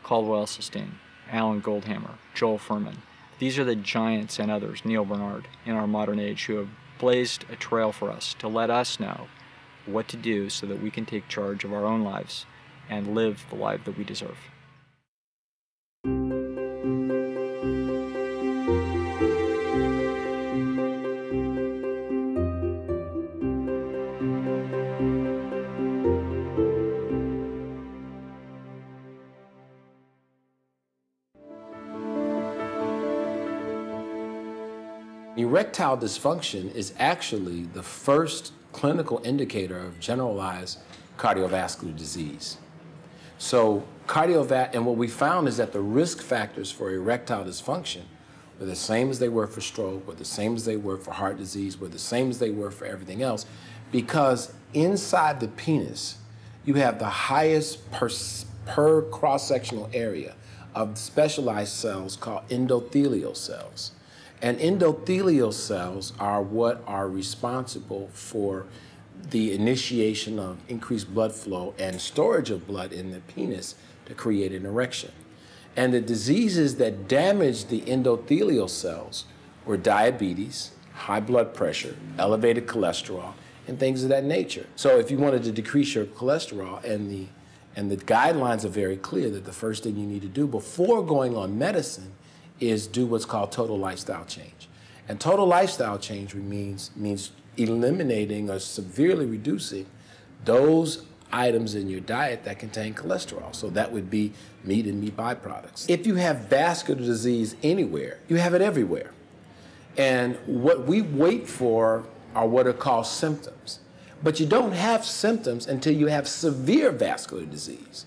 Caldwell Esselstyn, Alan Goldhammer, Joel Fuhrman. These are the giants and others, Neil Bernard, in our modern age who have blazed a trail for us to let us know what to do so that we can take charge of our own lives and live the life that we deserve. Erectile dysfunction is actually the first clinical indicator of generalized cardiovascular disease. So and what we found is that the risk factors for erectile dysfunction were the same as they were for stroke, were the same as they were for heart disease, were the same as they were for everything else, because inside the penis, you have the highest per cross-sectional area of specialized cells called endothelial cells. And endothelial cells are what are responsible for the initiation of increased blood flow and storage of blood in the penis to create an erection. And the diseases that damaged the endothelial cells were diabetes, high blood pressure, elevated cholesterol, and things of that nature. So if you wanted to decrease your cholesterol, and the guidelines are very clear that the first thing you need to do before going on medicine is do what's called total lifestyle change. And total lifestyle change means eliminating or severely reducing those items in your diet that contain cholesterol. So that would be meat and meat byproducts. If you have vascular disease anywhere, you have it everywhere. And what we wait for are what are called symptoms. But you don't have symptoms until you have severe vascular disease.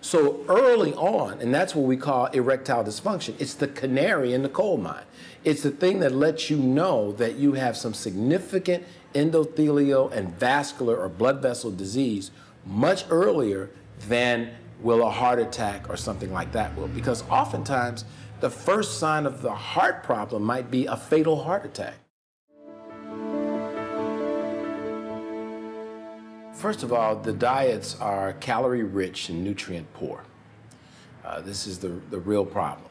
So early on, and that's what we call erectile dysfunction, it's the canary in the coal mine. It's the thing that lets you know that you have some significant endothelial and vascular or blood vessel disease much earlier than will a heart attack or something like that will. Because oftentimes, the first sign of the heart problem might be a fatal heart attack. First of all, the diets are calorie-rich and nutrient-poor. This is the real problem.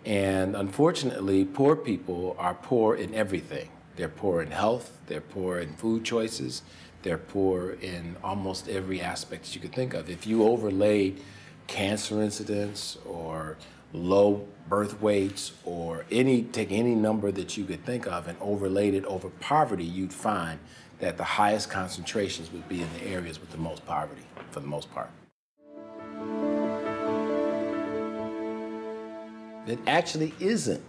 And unfortunately, poor people are poor in everything. They're poor in health, they're poor in food choices, they're poor in almost every aspect that you could think of. If you overlaid cancer incidence or low birth weights or take any number that you could think of and overlaid it over poverty, you'd find that the highest concentrations would be in the areas with the most poverty, for the most part. It actually isn't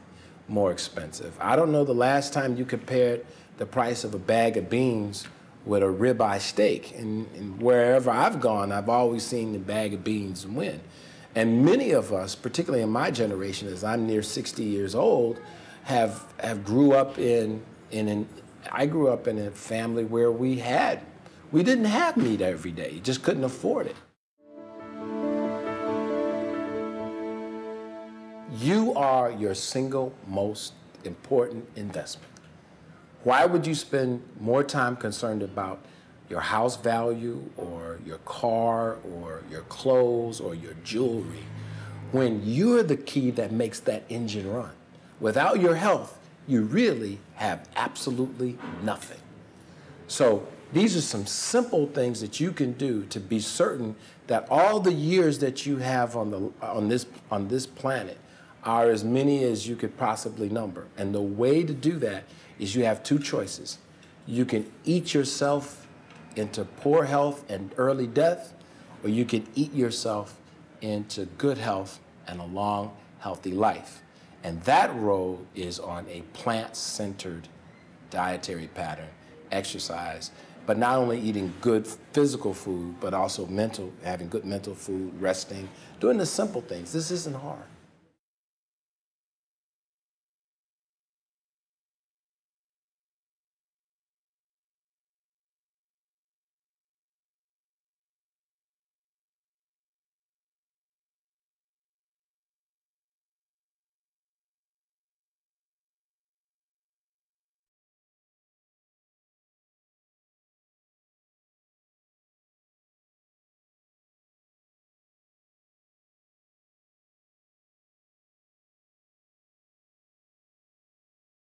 more expensive. I don't know the last time you compared the price of a bag of beans with a ribeye steak. And wherever I've gone, I've always seen the bag of beans win. And many of us, particularly in my generation, as I'm near 60 years old, have grew up I grew up in a family where we didn't have meat every day. You just couldn't afford it. You are your single most important investment. Why would you spend more time concerned about your house value or your car or your clothes or your jewelry when you're the key that makes that engine run? Without your health, you really have absolutely nothing. So these are some simple things that you can do to be certain that all the years that you have on this planet are as many as you could possibly number. And the way to do that is you have two choices. You can eat yourself into poor health and early death, or you can eat yourself into good health and a long, healthy life. And that road is on a plant-centered dietary pattern, exercise, but not only eating good physical food, but also having good mental food, resting, doing the simple things. This isn't hard.